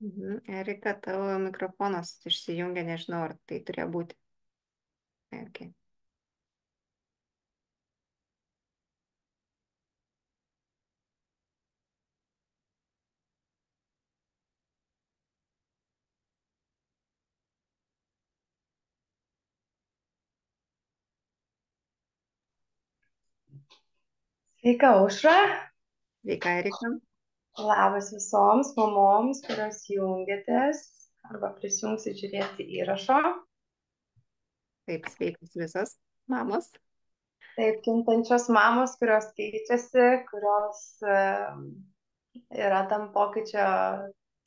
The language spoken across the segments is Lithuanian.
Erika, tavo mikrofonas išsijungia, nežinau, ar tai turėjo būti. Okay. Sveika, Aušra. Sveika, Erika. Labas visoms mamoms, kurios jungiatės arba prisijungsit žiūrėti įrašo. Taip, sveikos visos mamos. Taip, kintančios mamos, kurios keičiasi, kurios yra tam pokyčio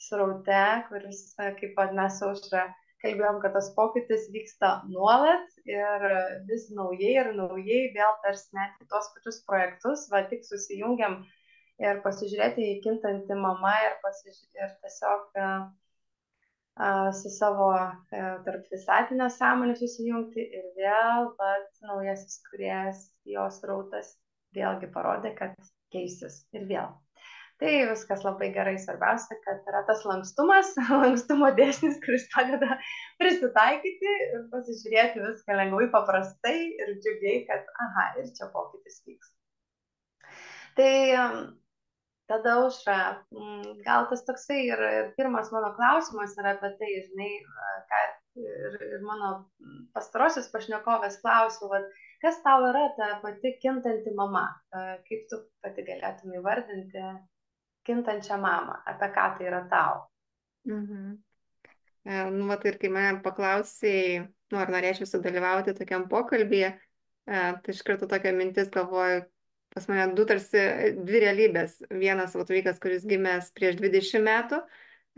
sraute, kuris, kaip pat mes su Aušra kalbėjom, kad tas pokytis vyksta nuolat ir vis naujai ir naujai, vėl tarsi net į tos pačius projektus, va tik susijungiam ir pasižiūrėti į kintantį mamą ir tiesiog su savo tarp visatinio sąmonė susijungti ir vėl pats naujasis kūrėjas, jos rautas vėlgi parodė, kad keisis ir vėl. Tai viskas labai gerai, svarbiausia, kad yra tas lankstumas, lankstumo dėsnis, kuris padeda prisitaikyti ir pasižiūrėti viską lengvai, paprastai ir džiugiai, kad aha, ir čia pokytis vyks. Tai tada, Aušra, gal tas toksai ir pirmas mano klausimas yra apie tai, žinai, ką ir mano pastarosios pašnekovės klausiau, vat, kas tau yra ta pati kintanti mama, kaip tu pati galėtum įvardinti kintančią mamą, apie ką tai yra tau. Mhm. Nu, vat ir kai mane paklausai, nu, ar norėčiau sudalyvauti tokiam pokalbėje, tai iš karto tokia mintis galvoju, pas mane dvi realybės. Vienas vat vaikas, kuris gimęs prieš 20 metų,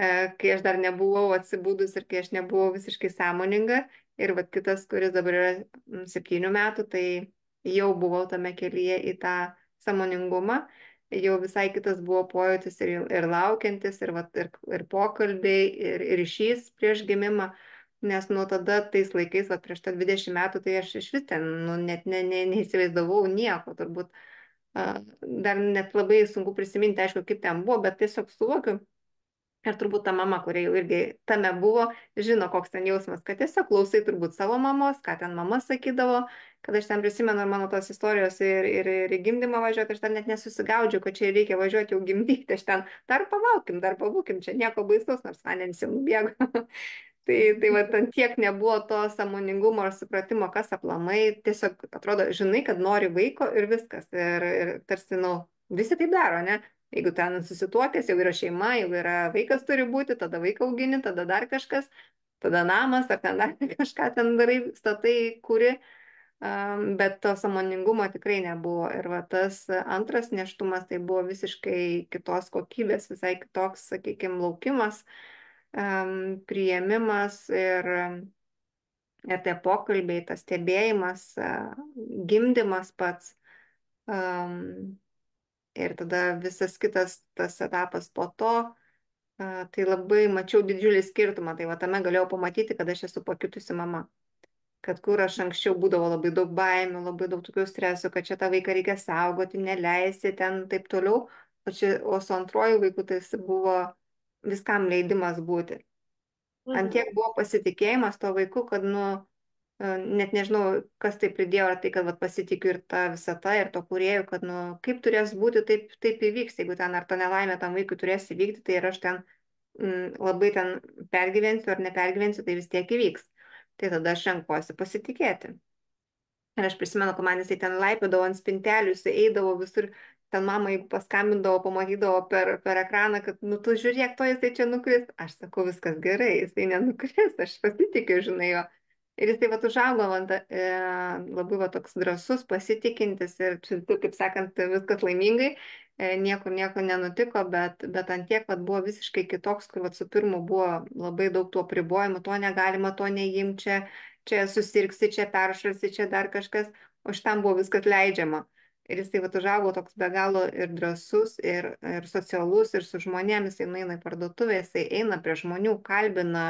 kai aš dar nebuvau atsibūdus ir kai aš nebuvau visiškai sąmoninga, ir vat kitas, kuris dabar yra 7 metų, tai jau buvau tame kelyje į tą sąmoningumą. Jau visai kitas buvo pojūtis ir laukiantis, ir pokalbiai, ir ryšys prieš gimimą, nes nuo tada tais laikais, va, prieš tą 20 metų, tai aš iš vis ten, nu, net neįsivaizdavau nieko, turbūt dar net labai sunku prisiminti, aišku, kaip ten buvo, bet tiesiog suvokiu. Ir turbūt ta mama, kurie jau irgi tame buvo, žino, koks ten jausmas, kad tiesiog klausai turbūt savo mamos, ką ten mama sakydavo, kad aš ten prisimenu mano tos istorijos ir į gimdymą važiuoti, aš ten net nesusigaudžiau, kad čia reikia važiuoti jau gimdyti, aš ten dar pabūkim, čia nieko baisaus, nors vandens jau nubėgo. Tai va, ten tiek nebuvo to sąmoningumo ar supratimo, kas aplamai, tiesiog atrodo, žinai, kad nori vaiko ir viskas. Ir tarsi, nu, visi taip daro, ne? Jeigu ten susituokęs, jau yra šeima, jau yra vaikas turi būti, tada vaiką augini, tada dar kažkas, tada namas, ar ten dar kažką ten darai, statai, kuri, bet to sąmoningumo tikrai nebuvo. Ir va tas antras nėštumas tai buvo visiškai kitos kokybės, visai kitoks, sakykime, laukimas, priėmimas ir tie pokalbiai, tas stebėjimas, gimdymas pats. Ir tada visas kitas tas etapas po to, tai labai mačiau didžiulį skirtumą. Tai va tame galėjau pamatyti, kad aš esu pakitusi mama. Kad kur aš anksčiau būdavo labai daug baimių, labai daug tokių stresų, kad čia tą vaiką reikia saugoti, neleisti ten taip toliau. O su antruoju vaiku tai buvo viskam leidimas būti. Mhm. Antiek buvo pasitikėjimas to vaiku, kad, nu, net nežinau, kas tai pridėjo, ar tai, kad vat, pasitikiu ir tą visatą, ir to kūrėjų, kad, nu, kaip turės būti, taip įvyks, jeigu ten ar ta nelaimė tam vaikui turės įvykti, tai ir aš ten labai ten pergyvensiu ar nepergyvensiu, tai vis tiek įvyks. Tai tada aš renkuosi pasitikėti. Ir aš prisimenu, kad man jisai ten laipėdavo ant spintelių, jisai eidavo visur, ten mamai paskambindavo, pamatydavo per ekraną, kad, nu, tu žiūrėk, to jisai čia nukris. Aš sakau, viskas gerai, jisai nenukris, aš pasitikiu, žinai jo. Ir jisai va užaugo, labai va toks drąsus, pasitikintis ir, kaip sakant, viskas laimingai, nieko nenutiko, bet antiek va buvo visiškai kitoks, kur va su pirmu buvo labai daug tų apribojimų, to negalima, to neimti čia susirgsi, čia peršalsi, čia dar kažkas, o šitam buvo viskas leidžiama. Ir jisai va užaugo toks be galo ir drąsus, ir socialus, ir su žmonėmis, jisai nueina į parduotuvę, jisai eina prie žmonių, kalbina,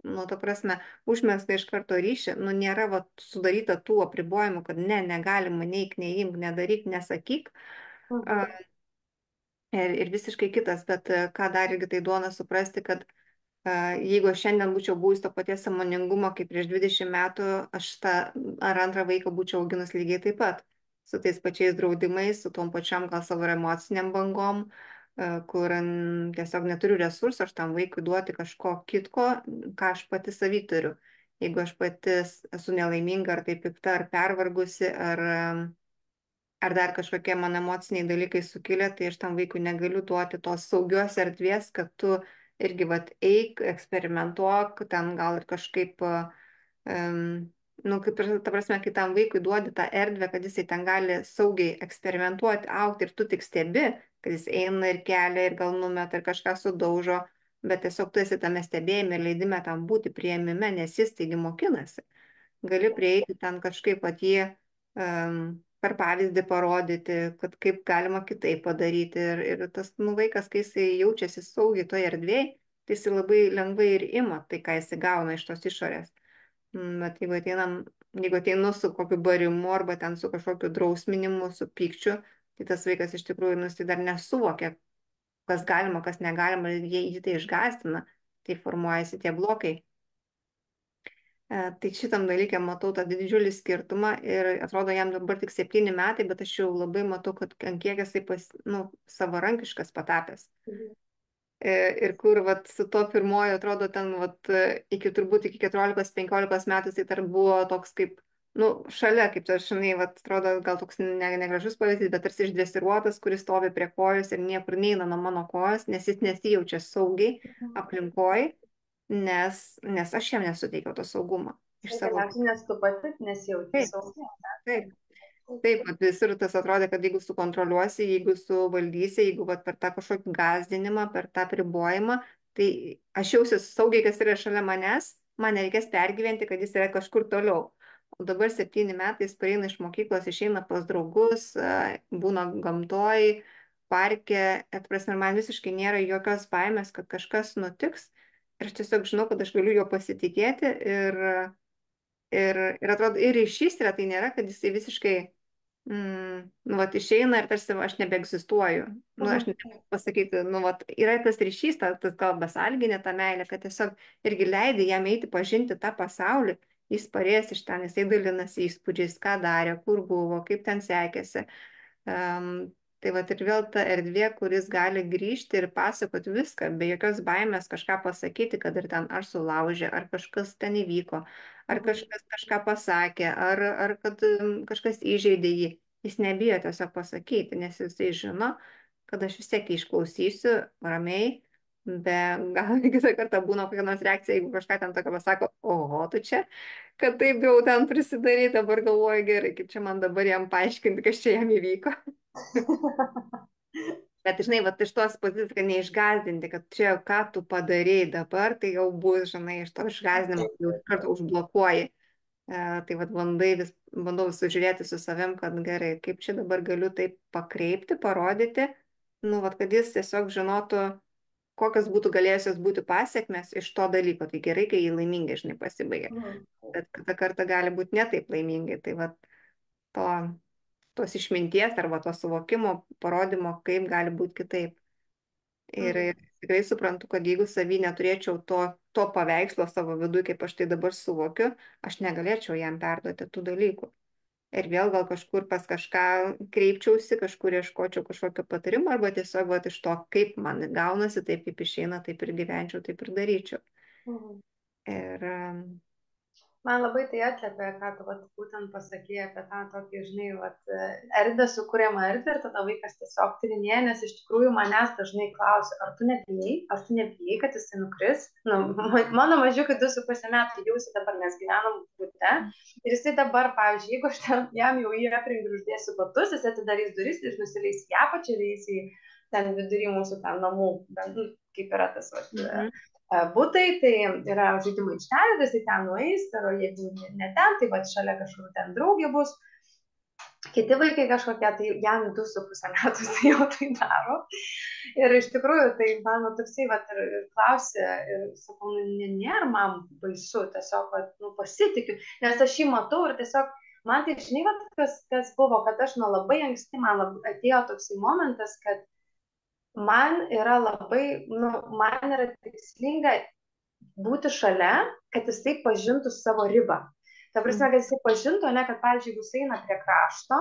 nu, to prasme, užmesta iš karto ryšį, nu, nėra va sudaryta tų apribojimų, kad ne, negalima, neik, neimk, nedaryk, nesakyk. Mhm. ir visiškai kitas, bet ką dar irgi tai duona suprasti, kad jeigu aš šiandien būčiau buvus to paties sąmoningumo kaip prieš 20 metų, aš tą ar antrą vaiką būčiau auginus lygiai taip pat, su tais pačiais draudimais, su tom pačiam gal savo emociniam bangom, kur tiesiog neturiu resursų aš tam vaikui duoti kažko kitko, ką aš pati savy turiu. Jeigu aš pati esu nelaiminga, ar tai pikta, ar pervargusi, ar dar kažkokie man emociniai dalykai sukilę, tai aš tam vaikui negaliu duoti tos saugios erdvės, kad tu irgi vat eik, eksperimentuok, ten gal ir kažkaip, nu, kaip ir, ta prasme, kai tam vaikui duodi tą erdvę, kad jisai ten gali saugiai eksperimentuoti, aukti ir tu tik stebi, kad jis eina ir kelia ir gal numeta ir kažką sudaužo, bet tiesiog tu esi tame stebėjime ir leidime tam būti prieimime, nes jis taigi mokinasi. Gali prieiti ten kažkaip pat jį per pavyzdį parodyti, kad kaip galima kitaip padaryti. Ir tas vaikas, kai jisai jaučiasi saugiai toje erdvėje, tai jisai labai lengvai ir ima tai, ką jisai gauna iš tos išorės. Bet jeigu ateinu su kokiu barimu arba ten su kažkokiu drausminimu, su pykčiu, tai tas vaikas iš tikrųjų jisai dar nesuvokia, kas galima, kas negalima, ir jį tai išgąstina, tai formuojasi tie blokai. Tai šitam dalykė matau tą didžiulį skirtumą ir atrodo jam dabar tik 7 metai, bet aš jau labai matau, kad ant kiek jisai savarankiškas patapęs. Ir kur vat, su to pirmoju, atrodo, ten vat, turbūt iki 14-15 metų tai tarp buvo toks kaip, nu, šalia, kaip tas, žinai, vat, atrodo, gal toks negražus pavyzdys, bet tarsi išdresiruotas, kuris stovi prie kojos ir niekur neina nuo mano kojos, nes jis nesijaučia saugiai aplinkoj, nes aš jam nesuteikiau to saugumo iš Ir savo. galiausiai nes tu pati nesijauti Taip, saugiai. taip. Taip, vat visur tas atrodė, kad jeigu sukontroliuosi, jeigu suvaldysi, jeigu vat, per tą kažkokį gazdinimą, per tą pribojimą, tai aš jausiuosi saugiai, kas yra šalia manęs, man nereikės pergyventi, kad jis yra kažkur toliau. O dabar 7 metai jis pareina iš mokyklos, išeina pas draugus, būna gamtoj, parke, atprasme, man visiškai nėra jokios baimės, kad kažkas nutiks. Ir aš tiesiog žinau, kad aš galiu juo pasitikėti ir atrodo, ir ryšys yra, tai nėra, kad jisai visiškai nu, vat, išeina ir tarsi aš nebeegzistuoju. Nu, aš negaliu pasakyti, nu, vat, yra tas ryšys, tas gal besalginė ta meilė, kad tiesiog irgi leidai jam eiti pažinti tą pasaulį, jis parės iš ten, jisai dalinasi įspūdžiais, ką darė, kur buvo, kaip ten sekėsi. Tai vat ir vėl ta erdvė, kuris gali grįžti ir pasakoti viską, be jokios baimės kažką pasakyti, kad ir ten ar sulaužė, ar kažkas ten įvyko, ar kažkas kažką pasakė, ar kad kažkas įžeidė jį. Jis nebijo tiesiog pasakyti, nes jisai žino, kad aš vis tiek išklausysiu ramiai, be gal kitą kartą būna kokia nors reakcija, jeigu kažką ten tokio pasako, oho, tu čia, kad taip jau ten prisidarai, dabar galvoju gerai, kaip čia man dabar jam paaiškinti, kas čia jam įvyko. Bet, žinai, vat, iš tos pozicijos, kad neišgazdinti, kad čia ką tu padarėjai dabar, tai jau bus, žinai, iš to išgazdinimo jau iš karto užblokuoji. Tai vat, bandau sužiūrėti su savim, kad gerai, kaip čia dabar galiu taip pakreipti, parodyti, nu, vat, kad jis tiesiog žinotų, kokios būtų galėjusios būti pasiekmes iš to dalyko. Tai gerai, kai jį laimingai, žinai, pasibaigia. Bet kitą kartą gali būti netaip laimingai. Tai vat, tos išminties arba to suvokimo, parodymo, kaip gali būti kitaip. Ir tikrai suprantu, kad jeigu savy neturėčiau to paveikslo savo viduje, kaip aš tai dabar suvokiu, aš negalėčiau jam perduoti tų dalykų. Ir vėl gal kažkur pas kažką kreipčiausi, kažkur ieškočiau kažkokio patarimo, arba tiesiog vat, iš to, kaip man gaunasi, taip kaip išeina, taip ir gyvenčiau, taip ir daryčiau. Ir Man labai tai atliepia, ką tu vat, būtent pasakėjai apie tą tokį, žinai, vat, erdvę, sukūrėmą erdvę ir tada vaikas tiesiog tyrinėja, nes iš tikrųjų manęs dažnai klausia, ar tu nebijai, kad jisai nukris. Nu, mano mažiukai 2,5 metų jausi dabar, mes gyvenam bute ir jisai dabar, pavyzdžiui, jeigu aš jam jau jį aprengiu ir uždėsiu batus, jis atidarys duris ir nusileis į apačią ir jis į ten vidury mūsų ten namų, kaip yra tas vat, butai, tai yra žaidimų aikštelė, tai jisai ten nueis, o jeigu ne ten, tai va šalia kažkur ten draugė bus. Kiti vaikai kažkokie, tai jam 2,5 metų tai jau tai daro. Ir iš tikrųjų, tai man toksai, va, ir klausė, ir sakau, nėra man baisu, tiesiog, va, pasitikiu, nes aš jį matau ir tiesiog, man tai, žinai, va, kas buvo, kad aš nuo labai anksti, man atėjo toksai momentas, kad man yra labai, nu, man yra tikslinga būti šalia, kad jisai pažintų savo ribą. Ta prasme, Mhm. kad jisai pažintų, ne, kad, pavyzdžiui, jeigu jisai eina prie krašto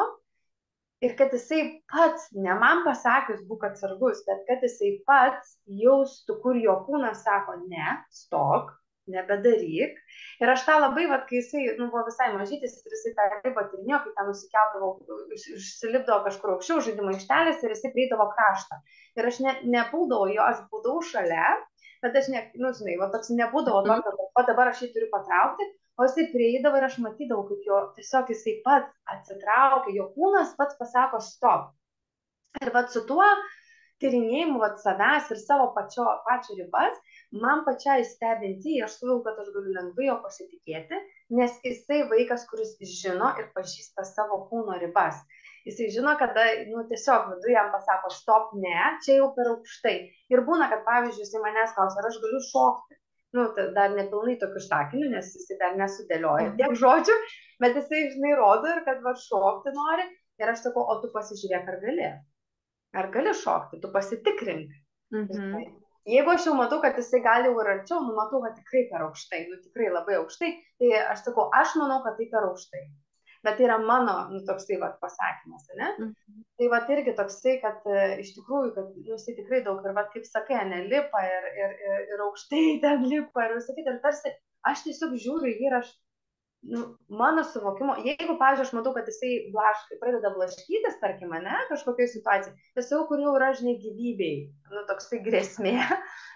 ir kad jisai pats, ne man pasakius, būk atsargus, bet kad jisai pats jaustų, kur jo kūnas sako, ne, stok, nebedaryk. Ir aš tą labai, vat, kai jisai, nu, buvo visai mažytis ir jisai tą ribą tyrinėjo, kai ten nusikeldavo, užsilipdavo kažkur aukščiau žaidimo aikštelės ir jisai prieidavo kraštą. Ir aš nepuldavau jo, aš būdavau šalia, bet aš, ne, nu, žinai, va, toks nebūdavo Mhm. tokio, o dabar aš jį turiu patraukti, o jisai prieidavo ir aš matydavau, kaip jo tiesiog jisai pats atsitraukia, jo kūnas pats pasako stop. Ir vat su tuo tyrinėjimu vat savęs ir savo pačio ribas, man pačiai stebinti, aš suvokiu, kad aš galiu lengvai jo pasitikėti, nes jisai vaikas, kuris žino ir pažįsta savo kūno ribas. Jisai žino, kada, nu, tiesiog viduje jam pasako stop, ne, čia jau per aukštai. Ir būna, kad, pavyzdžiui, jisai manęs klausia, ar aš galiu šokti. Nu, dar nepilnai tokiu sakiniu, nes jisai dar nesudėlioja tiek žodžių, bet jisai, žinai, rodo ir kad va šokti nori. Ir aš sakau, o tu pasižiūrėk, ar gali šokti, tu pasitikrink. Mhm. Žinai. Jeigu aš jau matau, kad jisai gali jau ir arčiau, nu matau, kad tikrai per aukštai, nu tikrai labai aukštai, tai aš sakau, aš manau, kad tai per aukštai. Bet tai yra mano, nu, toksai va pasakymas, ne? Mhm. Tai va irgi toksai, kad iš tikrųjų, kad nu, jisai tikrai daug ir va, kaip sakai, nelipa ir aukštai ten lipa ir visą kitą. Ir tarsi aš tiesiog žiūriu jį ir aš nu, mano suvokimo, jeigu, pavyzdžiui, aš matau, kad jisai pradeda blaškytis, tarkim, ne, kažkokiai situacijai, tiesiog, kur jau yra, žinai, gyvybei, nu, toksai grėsmė,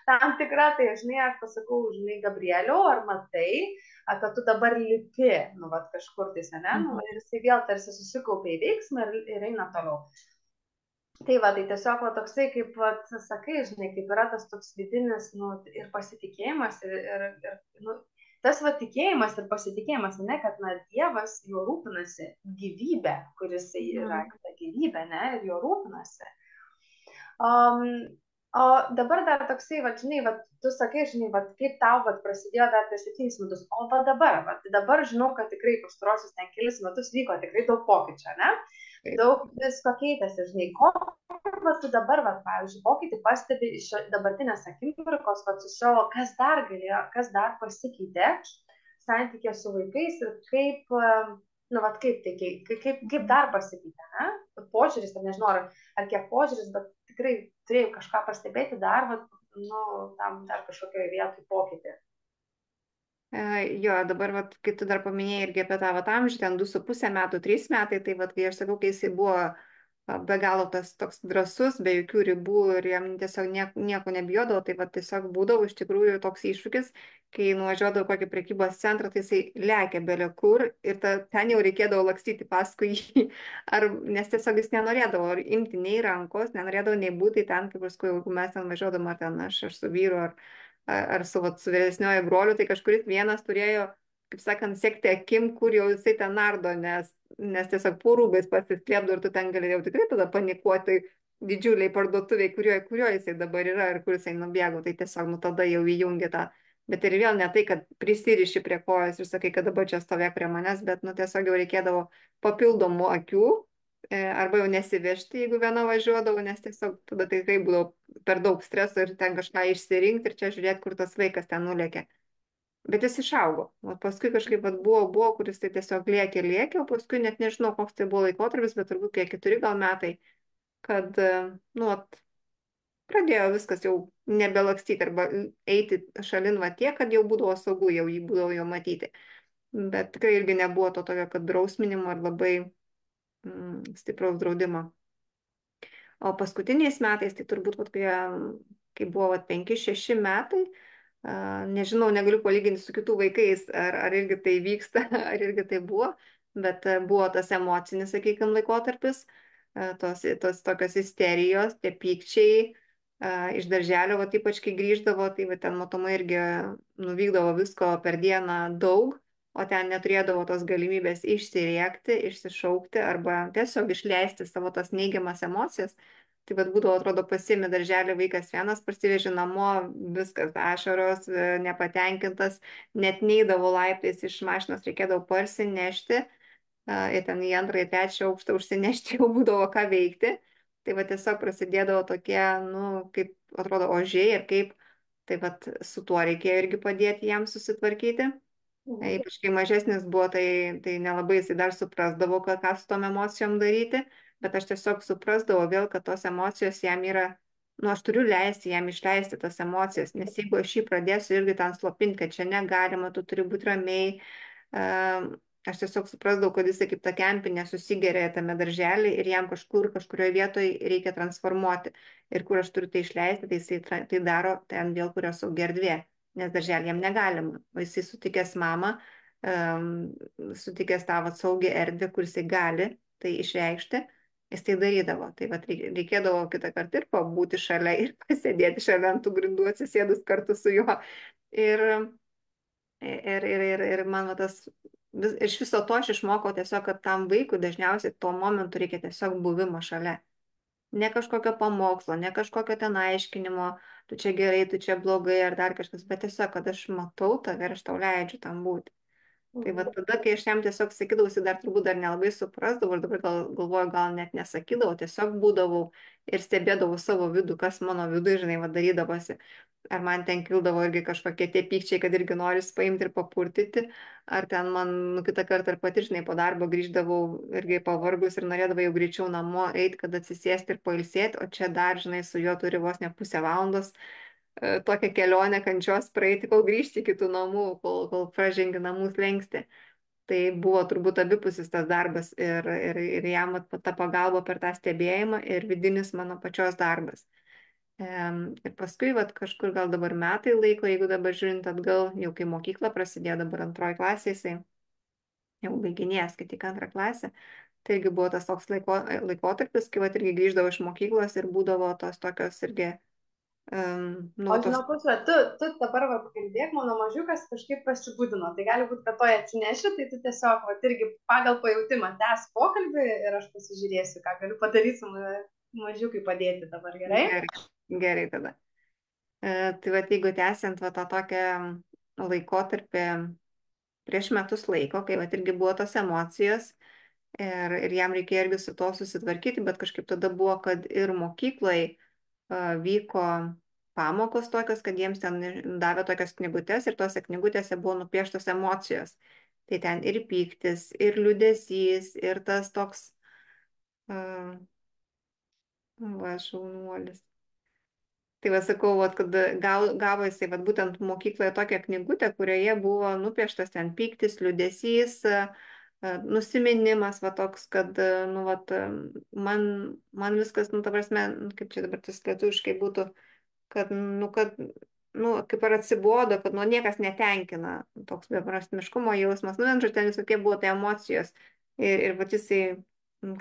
tam tikra, tai, žinai, aš pasakau, žinai, Gabrieliau, ar matai, kad tu dabar lipi, nu, va, kažkur tai, ne, nu, Mhm. ir jisai vėl tarsi susikaupia į veiksmą ir eina toliau. Tai va, tai tiesiog va, toksai, kaip va, sakai, žinai, kaip yra tas toks vidinis, nu, ir pasitikėjimas, nu, tas va tikėjimas ir pasitikėjimas, ne, kad, na, Dievas jo rūpinasi gyvybę, kuris yra Mhm. ta gyvybė, ne, ir jo rūpinasi. Um, o dabar dar toksai, va, žinai, va, tu sakai, žinai, va, kaip tau va, prasidėjo dar prieš 7 metus, o dabar žinau, kad tikrai pastarosius ten kelis metus vyko tikrai daug pokyčių, ne? Taip. Daug visko keitėsi, žinai, va, tu dabar, va, pavyzdžiui, pokytį pastebi iš dabartinės akimirkos, va, su savo, kas dar galėjo, kas dar pasikeitė santykė su vaikais ir kaip, nu, va, kaip tai, kaip dar pasikeitė, ne? Požiūris, ar nežinau, ar kiek požiūris, bet tikrai turėjau kažką pastebėti dar, va, nu, tam dar kažkokioje vietoje pokytį. Jo, dabar, vat, kai tu dar paminėjai irgi apie tą vat amžių, ten 2,5 metų, 3 metai, tai vat, kai aš sakau, kai jisai buvo be galo tas toks drąsus, be jokių ribų ir jam tiesiog nieko nebijodavo, tai vat, tiesiog būdavo iš tikrųjų toks iššūkis, kai nuvažiuodavo kokį prekybos centrą, tai jisai lekia belė kur ir ten jau reikėdavo lakstyti paskui jį, nes tiesiog jis nenorėdavo imti nei rankos, nenorėdavo nei būti ten, kaip paskui, jeigu mes ten važiuodavom, ar ten aš su vyru, ar su vyresniojo broliu, tai kažkuris vienas turėjo, kaip sakant, sekti akim, kur jau jisai ten nardo, nes tiesiog po rūbais pasislėpdavo ir tu ten galėjau tikrai tada panikuoti didžiuliai parduotuviai, kurioje jisai dabar yra ir kur jisai nubėgo, tai tiesiog nu tada jau įjungi tą. Bet ir vėl ne tai, kad prisiriši prie kojos ir sakai, kad dabar čia stovėk prie manęs, bet nu tiesiog jau reikėdavo papildomų akių arba jau nesivežti, jeigu viena važiuodavo, nes tiesiog tada tikrai būdavo per daug streso ir ten kažką išsirinkti ir čia žiūrėti, kur tas vaikas ten nulėkė. Bet jis išaugo. O paskui kažkaip vat, buvo, kuris tai tiesiog lėkė, o paskui net nežinau, koks tai buvo laikotarpis, bet turbūt kiek 4 gal metai, kad, nu, vat, pradėjo viskas jau nebelakstyti arba eiti šalin va tiek, kad jau būdavo saugu, jau jį būdavo jo matyti. Bet tikrai irgi nebuvo to tokio, kad drausminimo ar labai stipraus draudimo. O paskutiniais metais, tai turbūt, vat, kai buvo vat, 5-6 metai, nežinau, negaliu palyginti su kitų vaikais, ar irgi tai vyksta, ar irgi tai buvo, bet buvo tas emocinis, sakykime, laikotarpis, tos tokios isterijos, tie pykčiai, iš darželio, vat, ypač kai grįždavo, tai vat, ten matomai irgi nuvykdavo visko per dieną daug, o ten neturėdavo tos galimybės išsiriekti, išsišaukti arba tiesiog išleisti savo tas neigiamas emocijas. Tai vad būdavo, atrodo, pasiemi darželį vaikas vienas, parsiveži namo, viskas ašaros, nepatenkintas, net neidavo laiptais iš mašinos, reikėdavo parsinešti, ir ten į antrą, į trečią aukštą užsinešti jau būdavo ką veikti. Tai va tiesiog prasidėdavo tokie, nu, kaip atrodo, ožiai ir kaip, tai va su tuo reikėjo irgi padėti jam susitvarkyti. Mhm. Ypač kai mažesnis buvo, tai nelabai jisai dar suprasdavo, ką su tom emocijom daryti, bet aš tiesiog suprasdavau vėl, kad tos emocijos jam yra, nu, aš turiu leisti jam išleisti tas emocijas, nes jeigu aš jį pradėsiu irgi ten slopinti, kad čia negalima, tu turi būti ramiai, aš tiesiog suprasdavau, kad jisai kaip ta kempinė susigeria tame darželį ir jam kažkurioje vietoje reikia transformuoti. Ir kur aš turiu tai išleisti, tai jisai tai daro ten vėl, kur yra saugi erdvė, nes darželį jam negalima. O jisai sutikęs mamą, sutikęs tą vat saugią erdvę, kur jisai gali tai išreikšti, jis tai darydavo. Tai vat reikėdavo kitą kartą ir pabūti šalia, ir pasėdėti šalia ant tų grindų, atsisėdus kartu su juo. Ir ir man va tas, iš viso to aš išmokau tiesiog, kad tam vaikui dažniausiai tuo momentu reikia tiesiog buvimo šalia. Ne kažkokio pamokslo, ne kažkokio ten aiškinimo, tu čia gerai, tu čia blogai ar dar kažkas, bet tiesiog, kad aš matau tave ir aš tau leidžiu tam būti. Tai va Mhm. tada, kai aš jam tiesiog sakydavau, jis dar turbūt dar nelabai suprasdavau ir dabar galvoju, gal net nesakydavau, tiesiog būdavau ir stebėdavau savo vidų, kas mano viduje, žinai, va darydavosi. Ar man ten kildavo irgi kažkokie tie pykčiai, kad irgi nori paimti ir papurtyti, ar ten man, nu, kitą kartą ir pati, žinai, po darbo grįždavau irgi pavargus ir norėdavau jau greičiau namo eiti, kad atsisėsti ir pailsėti, o čia dar, žinai, su juo turi vos ne pusę valandos tokią kelionę kančios praeiti, kol grįžti iki tų namų, kol pražengi namų slengsti. Tai buvo turbūt abipusis tas darbas ir jam ta pagalba per tą stebėjimą ir vidinis mano pačios darbas. Ir paskui, vat, kažkur gal dabar metai laiko, jeigu dabar žiūrint atgal, jau kai mokykla prasidėjo, dabar antroji klasė, jisai jau baiginėjęs, kai tik antrą klasę, tai irgi buvo tas toks laikotarpis, kai vat irgi grįždavo iš mokyklos ir būdavo tos tokios irgi, nu, O tos žinok, Pusra, tu dabar va pakalbėk, mano mažiukas kažkaip pasibūdino. Tai gali būti, kad to atsineši, tai tu tiesiog va, irgi pagal pajūtimą tęs pokalbį ir aš pasižiūrėsiu, ką galiu padaryti su mažiukai padėti dabar, gerai? gerai, gerai tada. Tai va, jeigu tęsiant va tą tokią laikotarpį prieš metus laiko, kai va irgi buvo tos emocijos ir jam reikėjo irgi su to susitvarkyti, bet kažkaip tada buvo, kad ir mokyklai vyko pamokos tokios, kad jiems ten davė tokias knygutės ir tose knygutėse buvo nupieštos emocijos. Tai ten ir pyktis, ir liūdesys, ir tas toks, va, šaunuolis. Tai va sakau, vat, kad gavo jisai vat, būtent mokykloje tokią knygutę, kurioje buvo nupieštas ten pyktis, liūdesys, nusiminimas, va toks, kad, nu, vat, man viskas, nu, ta prasme, kaip čia dabar tas lietuviškai būtų, kad, kaip ir atsibodo, kad, nu, niekas netenkina, toks beprasmiškumo jausmas, nu, vien žodžiu, ten visokie buvo tai emocijos. Ir vat jisai,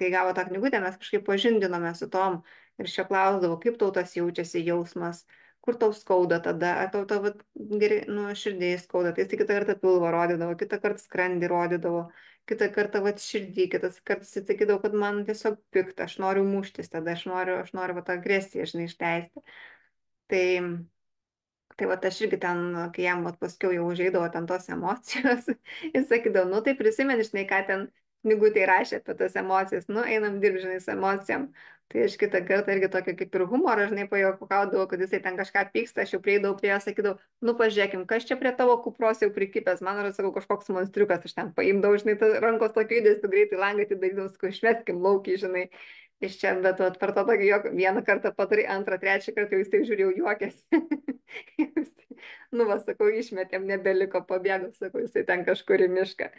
kai gavo tą knygutę, mes kažkaip pažindinome su tom ir čia klausdavo, kaip tau tas jaučiasi jausmas, kur tau skauda tada, ar tau vat, gerai, nu, širdį skauda, tai jis kitą kartą pilvą rodydavo, kitą kartą skrandį rodydavo, kitą kartą vat širdį, kitas kartas jis sakydavo, kad man tiesiog pikta, aš noriu muštis, tada aš noriu vat agresiją, žinai, išleisti. Tai va aš irgi ten, kai jam vat, paskiau jau užeidavo ten tos emocijos, jis sakydavo, nu tai prisimeni, žinai, ką ten knygutė rašė apie tas emocijas, nu einam dirbti, žinai, su emocijom. Tai aš kitą kartą irgi tokio kaip ir humorą, žinai, pajuokaudavau, kad jisai ten kažką pyksta, aš jau prieidavau prie jo, sakydavau, nu pažiūrėkim, kas čia prie tavo kupros jau prikipęs, man yra, sakau, kažkoks monstriukas, aš ten paimdavau, žinai, rankos tokį judesį, greitai langą atidarydavau, sakau, išmeskim laukį, žinai. Iš čia, bet vat, per to tokį juoką, vieną kartą padarai, antrą, trečią kartą jau jis taip žiūrėjau juokėsi. Nu, va, sakau, išmetėm, nebeliko, pabėgo, sakau, jisai ten kažkur į mišką.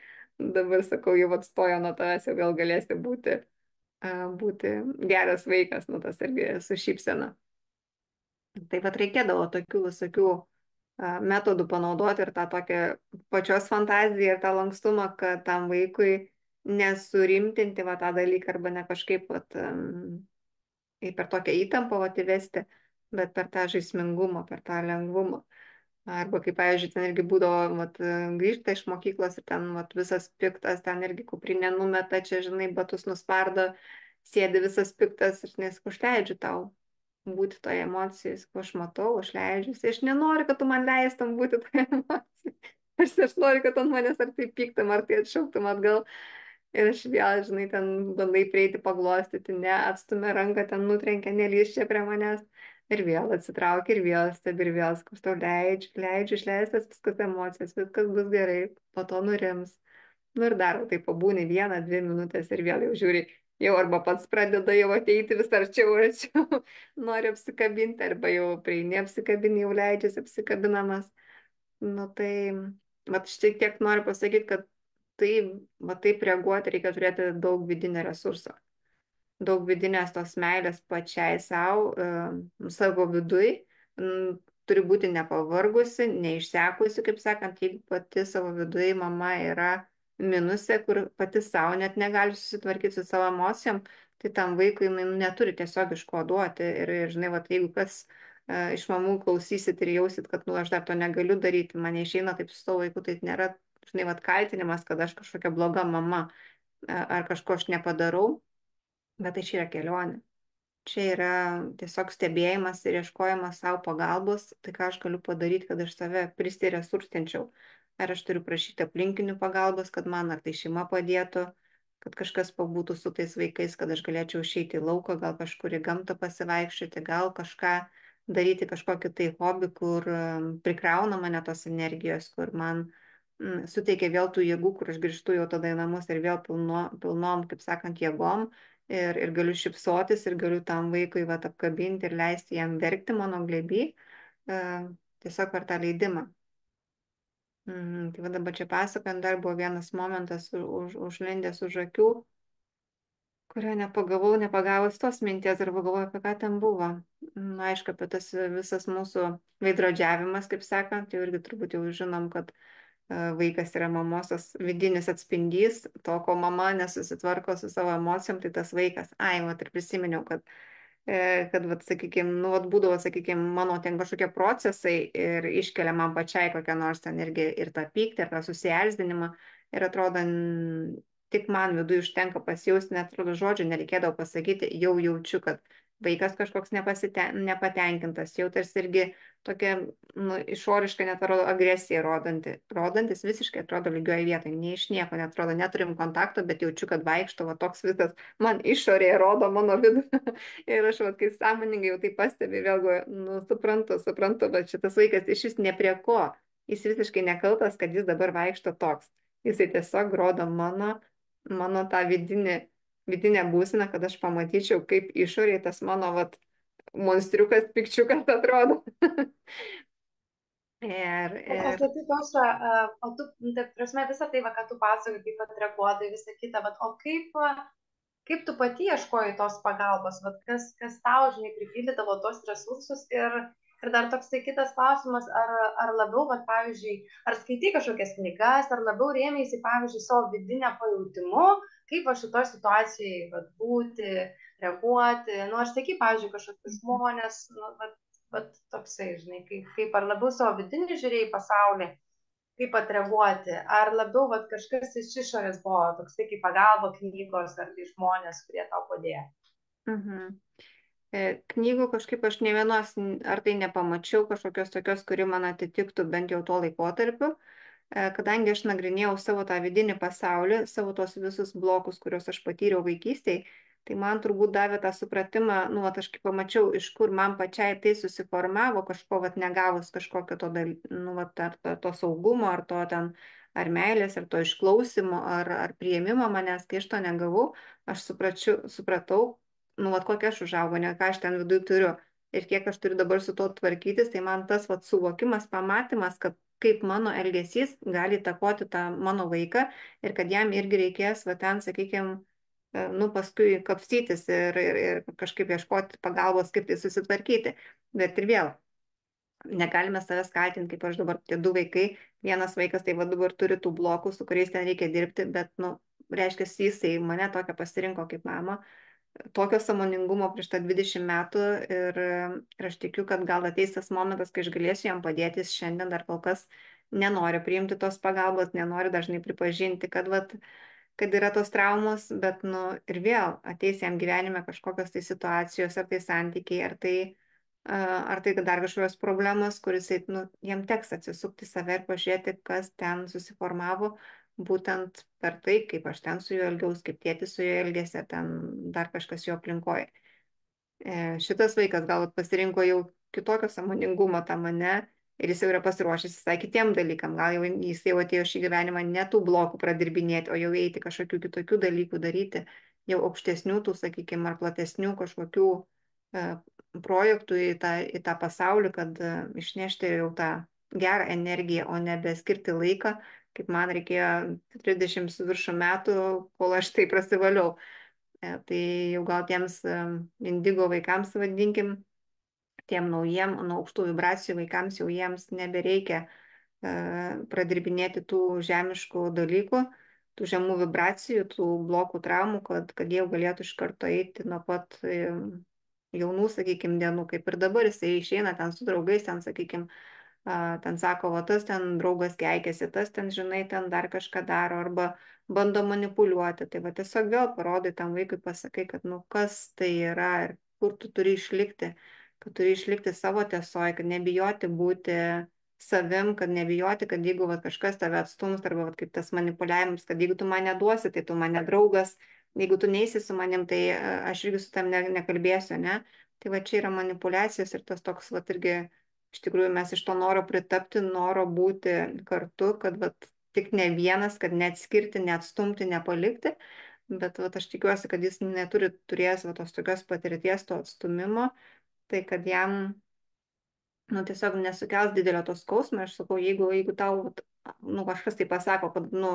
Dabar, sakau, jau atstojo nuo tavęs, jau vėl galėsi būti geras vaikas, nu, tas irgi su šypsena. Tai vad reikėdavo tokių visokių metodų panaudoti ir tą tokią pačios fantaziją ir tą lankstumą, kad tam vaikui nesurimtinti va tą dalyką arba ne kažkaip vat, per tokią įtampą vat, įvesti, bet per tą žaismingumą, per tą lengvumą. Arba kaip, pavyzdžiui, ten irgi būdavo, vat, grįžta iš mokyklos ir ten vat, visas piktas, ten irgi kuprinė numeta, čia, žinai, batus nuspardo, sėdi visas piktas ir nesakau, aš leidžiu tau būti toje emocijoje, sakau, aš matau, aš leidžiuosi, aš nenoriu, kad tu man leistum būti toje emocijoje, aš noriu, kad ant manęs ar tai pyktum, ar tai atšauktum atgal. Ir aš vėl, žinai, ten bandai prieiti paglostyti, ne, atstumia ranką, ten nutrenkia, nelys čia prie manęs. Ir vėl atsitraukia, ir vėl stebi, ir vėl sakau, aš tau leidžiu išleistas viskas emocijas, viskas bus gerai, po to nurims. Nu ir dar tai pabūni 1, 2 minutės ir vėl jau žiūri, jau arba pats pradeda jau ateiti vis arčiau, arčiau, nori apsikabinti, arba jau prieini apsikabini, jau leidžiasi apsikabinamas. Nu tai, vat šiek tiek noriu pasakyti, kad tai, va taip reaguoti reikia turėti daug vidinio resurso, daug vidinės tos meilės pačiai savo, savo viduj, turi būti nepavargusi, neišsekusi, kaip sakant, jeigu pati savo viduj mama yra minuse, kur pati savo net negali susitvarkyti su savo emocijom, tai tam vaikui jinai neturi tiesiog iš ko duoti. Ir žinai, va, jeigu kas iš mamų klausysit ir jausit, kad, nu, aš dar to negaliu daryti, man neišeina taip su savo vaiku, tai nėra, žinai, va, kaltinimas, kad aš kažkokia bloga mama ar kažko aš nepadarau. Bet tai čia yra kelionė. Čia yra tiesiog stebėjimas ir ieškojimas savo pagalbos, tai ką aš galiu padaryti, kad aš save pristiresurstenčiau. Ar aš turiu prašyti aplinkinių pagalbos, kad man ar tai šeima padėtų, kad kažkas pabūtų su tais vaikais, kad aš galėčiau išeiti į lauką, gal kažkur į gamtą pasivaikščioti, gal kažką daryti, kažkokį tai hobį, kur prikrauna mane tos energijos, kur man suteikia vėl tų jėgų, kur aš grįžtu jau tada į namus ir vėl pilnom, kaip sakant, jėgom ir galiu šipsotis ir galiu tam vaikui vat, apkabinti ir leisti jam verkti mano glėby, tiesiog per tą leidimą. Tai va dabar čia pasakant, dar buvo vienas momentas užlindęs už akių, kurio nepagavus tos minties ir pagalvojau, apie ką ten buvo. Aišku, apie tas visas mūsų veidrodžiavimas, kaip sakant, jau irgi turbūt jau žinom, kad vaikas yra mamos vidinis atspindys, to, ko mama nesusitvarko su savo emocijom, tai tas vaikas. Ai, vat ir prisiminiau, kad vat, sakykime, nu, vat būdavo, sakykime, mano ten kažkokie procesai ir iškelia man pačiai kokią nors ten irgi ir tą pyktį, ir tą susierzdinimą. Ir atrodo, tik man viduje užtenka pasijausti, net atrodo žodžių nereikėdavo pasakyti, jau jaučiu, kad vaikas kažkoks nepatenkintas, jau tarsi irgi tokia nu, išoriškai net atrodo agresija rodantis visiškai atrodo lygioje vietoje, nei iš nieko netrodo, neturim kontakto, bet jaučiu, kad vaikšto, va toks visas man išorėje rodo mano vidų. Ir aš, va, kai sąmoningai jau tai pastebi, vėlgi, nu, suprantu, bet šitas vaikas iš vis ne prie ko, jis visiškai nekaltas, kad jis dabar vaikšto toks. Jisai tiesiog rodo mano tą vidinę būseną, kad aš pamatyčiau, kaip išorėje tas mano vat, monstriukas, pikčiukas atrodo. O Ir sakyk, Aušra, o tu, ta prasme, visą tai, va, ką tu pasakoji, kaip atreaguotai, visą kitą, bet o kaip tu pati ieškoji tos pagalbos, vat, kas tau, žinai, pripildydavo tos resursus ir dar toks tai kitas klausimas, ar labiau, vat, pavyzdžiui, ar skaitai kažkokias knygas, ar labiau rėmėsi, pavyzdžiui, savo vidinę pajūtimu, kaip aš šitoj situacijai vat, būti, reaguoti, nu, aš sakai, pavyzdžiui, kažkokius žmonės, nu, vat toksai, žinai, kaip ar labiau savo vidinį žiūrėjai pasaulį, kaip atreaguoti, ar labiau vat, kažkas iš išorės buvo, toksai kaip pagalba knygos, ar tai žmonės, kurie tau padėjo. mhm. Knygų kažkaip aš ne vienos, ar tai nepamačiau kažkokios tokios, kuri man atitiktų bent jau tuo laikotarpiu, kadangi aš nagrinėjau savo tą vidinį pasaulį, savo tos visus blokus, kuriuos aš patyriau vaikystėje, tai man turbūt davė tą supratimą, nu, vat, aš kaip pamačiau, iš kur man pačiai tai susiformavo, kažko, vat, negavus kažkokio to, nu, vat, ar to saugumo, ar to ten, ar meilės, ar to išklausimo, ar priėmimo manęs, kai aš to negavau, aš supratau, nu, vat, kokia aš užaugau, ne ką aš ten viduje turiu. Ir kiek aš turiu dabar su to tvarkytis, tai man tas vat, suvokimas, pamatymas, kad kaip mano elgesys gali įtakoti tą mano vaiką ir kad jam irgi reikės, va ten, sakykime, nu, paskui kapstytis ir kažkaip ieškoti pagalbos, kaip tai susitvarkyti. Bet ir vėl, negalime savęs kaltinti, kaip aš dabar, tie du vaikai, vienas vaikas tai va dabar turi tų blokų, su kuriais ten reikia dirbti, bet, nu, reiškia, jisai mane tokią pasirinko kaip mamą, tokio sąmoningumo prieš tą 20 metų ir aš tikiu, kad gal ateis tas momentas, kai aš galėsiu jam padėti, jis šiandien dar kol kas nenori priimti tos pagalbos, nenori dažnai pripažinti, kad yra tos traumos, bet nu, ir vėl ateis jam gyvenime kažkokios tai situacijos, ar tai santykiai, ar tai dar kažkokios problemos, kuris nu, jam teks atsisukti save ir pažiūrėti, kas ten susiformavo, būtent per tai, kaip aš ten su juo elgiaus, kaip tėtis su juo elgėsi, ar ten dar kažkas jo aplinkoje. Šitas vaikas galbūt pasirinko jau kitokio sąmoningumo tą mane ir jis jau yra pasiruošęs visai kitiem dalykam. Gal jau jis jau atėjo šį gyvenimą ne tų blokų pradirbinėti, o jau eiti kažkokių kitokių dalykų daryti, jau aukštesnių tų, sakykime, ar platesnių kažkokių projektų į tą pasaulį, kad išnešti jau tą gerą energiją, o nebe skirti laiką, kaip man reikėjo 30 su viršų metų, kol aš tai prasivaliau. Tai jau gal tiems indigo vaikams, vadinkim, tiem naujiem, nuo aukštų vibracijų vaikams jau jiems nebereikia pradirbinėti tų žemiškų dalykų, tų žemų vibracijų, tų blokų traumų, kad jie galėtų iš karto eiti nuo pat jaunų, sakykime, dienų, kaip ir dabar jisai išeina ten su draugais, ten, sakykime, ten sako, o tas ten draugas keikėsi, tas ten, žinai, ten dar kažką daro, arba bando manipuliuoti. Tai va tiesiog vėl parodai tam vaikui, pasakai, kad, nu, kas tai yra ir kur tu turi išlikti, kad turi išlikti savo tiesoje, kad nebijoti būti savim, kad nebijoti, kad jeigu va, kažkas tave atstums, arba va, kaip tas manipuliavimas, kad jeigu tu man neduosi, tai tu mane draugas, jeigu tu neisi su manim, tai aš irgi su tam nekalbėsiu, ne? Tai va čia yra manipulacijos ir tas toks, va, irgi iš tikrųjų mes iš to noro pritapti, noro būti kartu, kad vat, tik ne vienas, kad neatskirti, neatstumti, nepalikti, bet vat, aš tikiuosi, kad jis neturi turėjęs vat, tos tokios patirties, to atstumimo, tai kad jam nu, tiesiog nesukels didelio to skausmo. Aš sakau, jeigu tau nu, kažkas tai pasako, kad nu,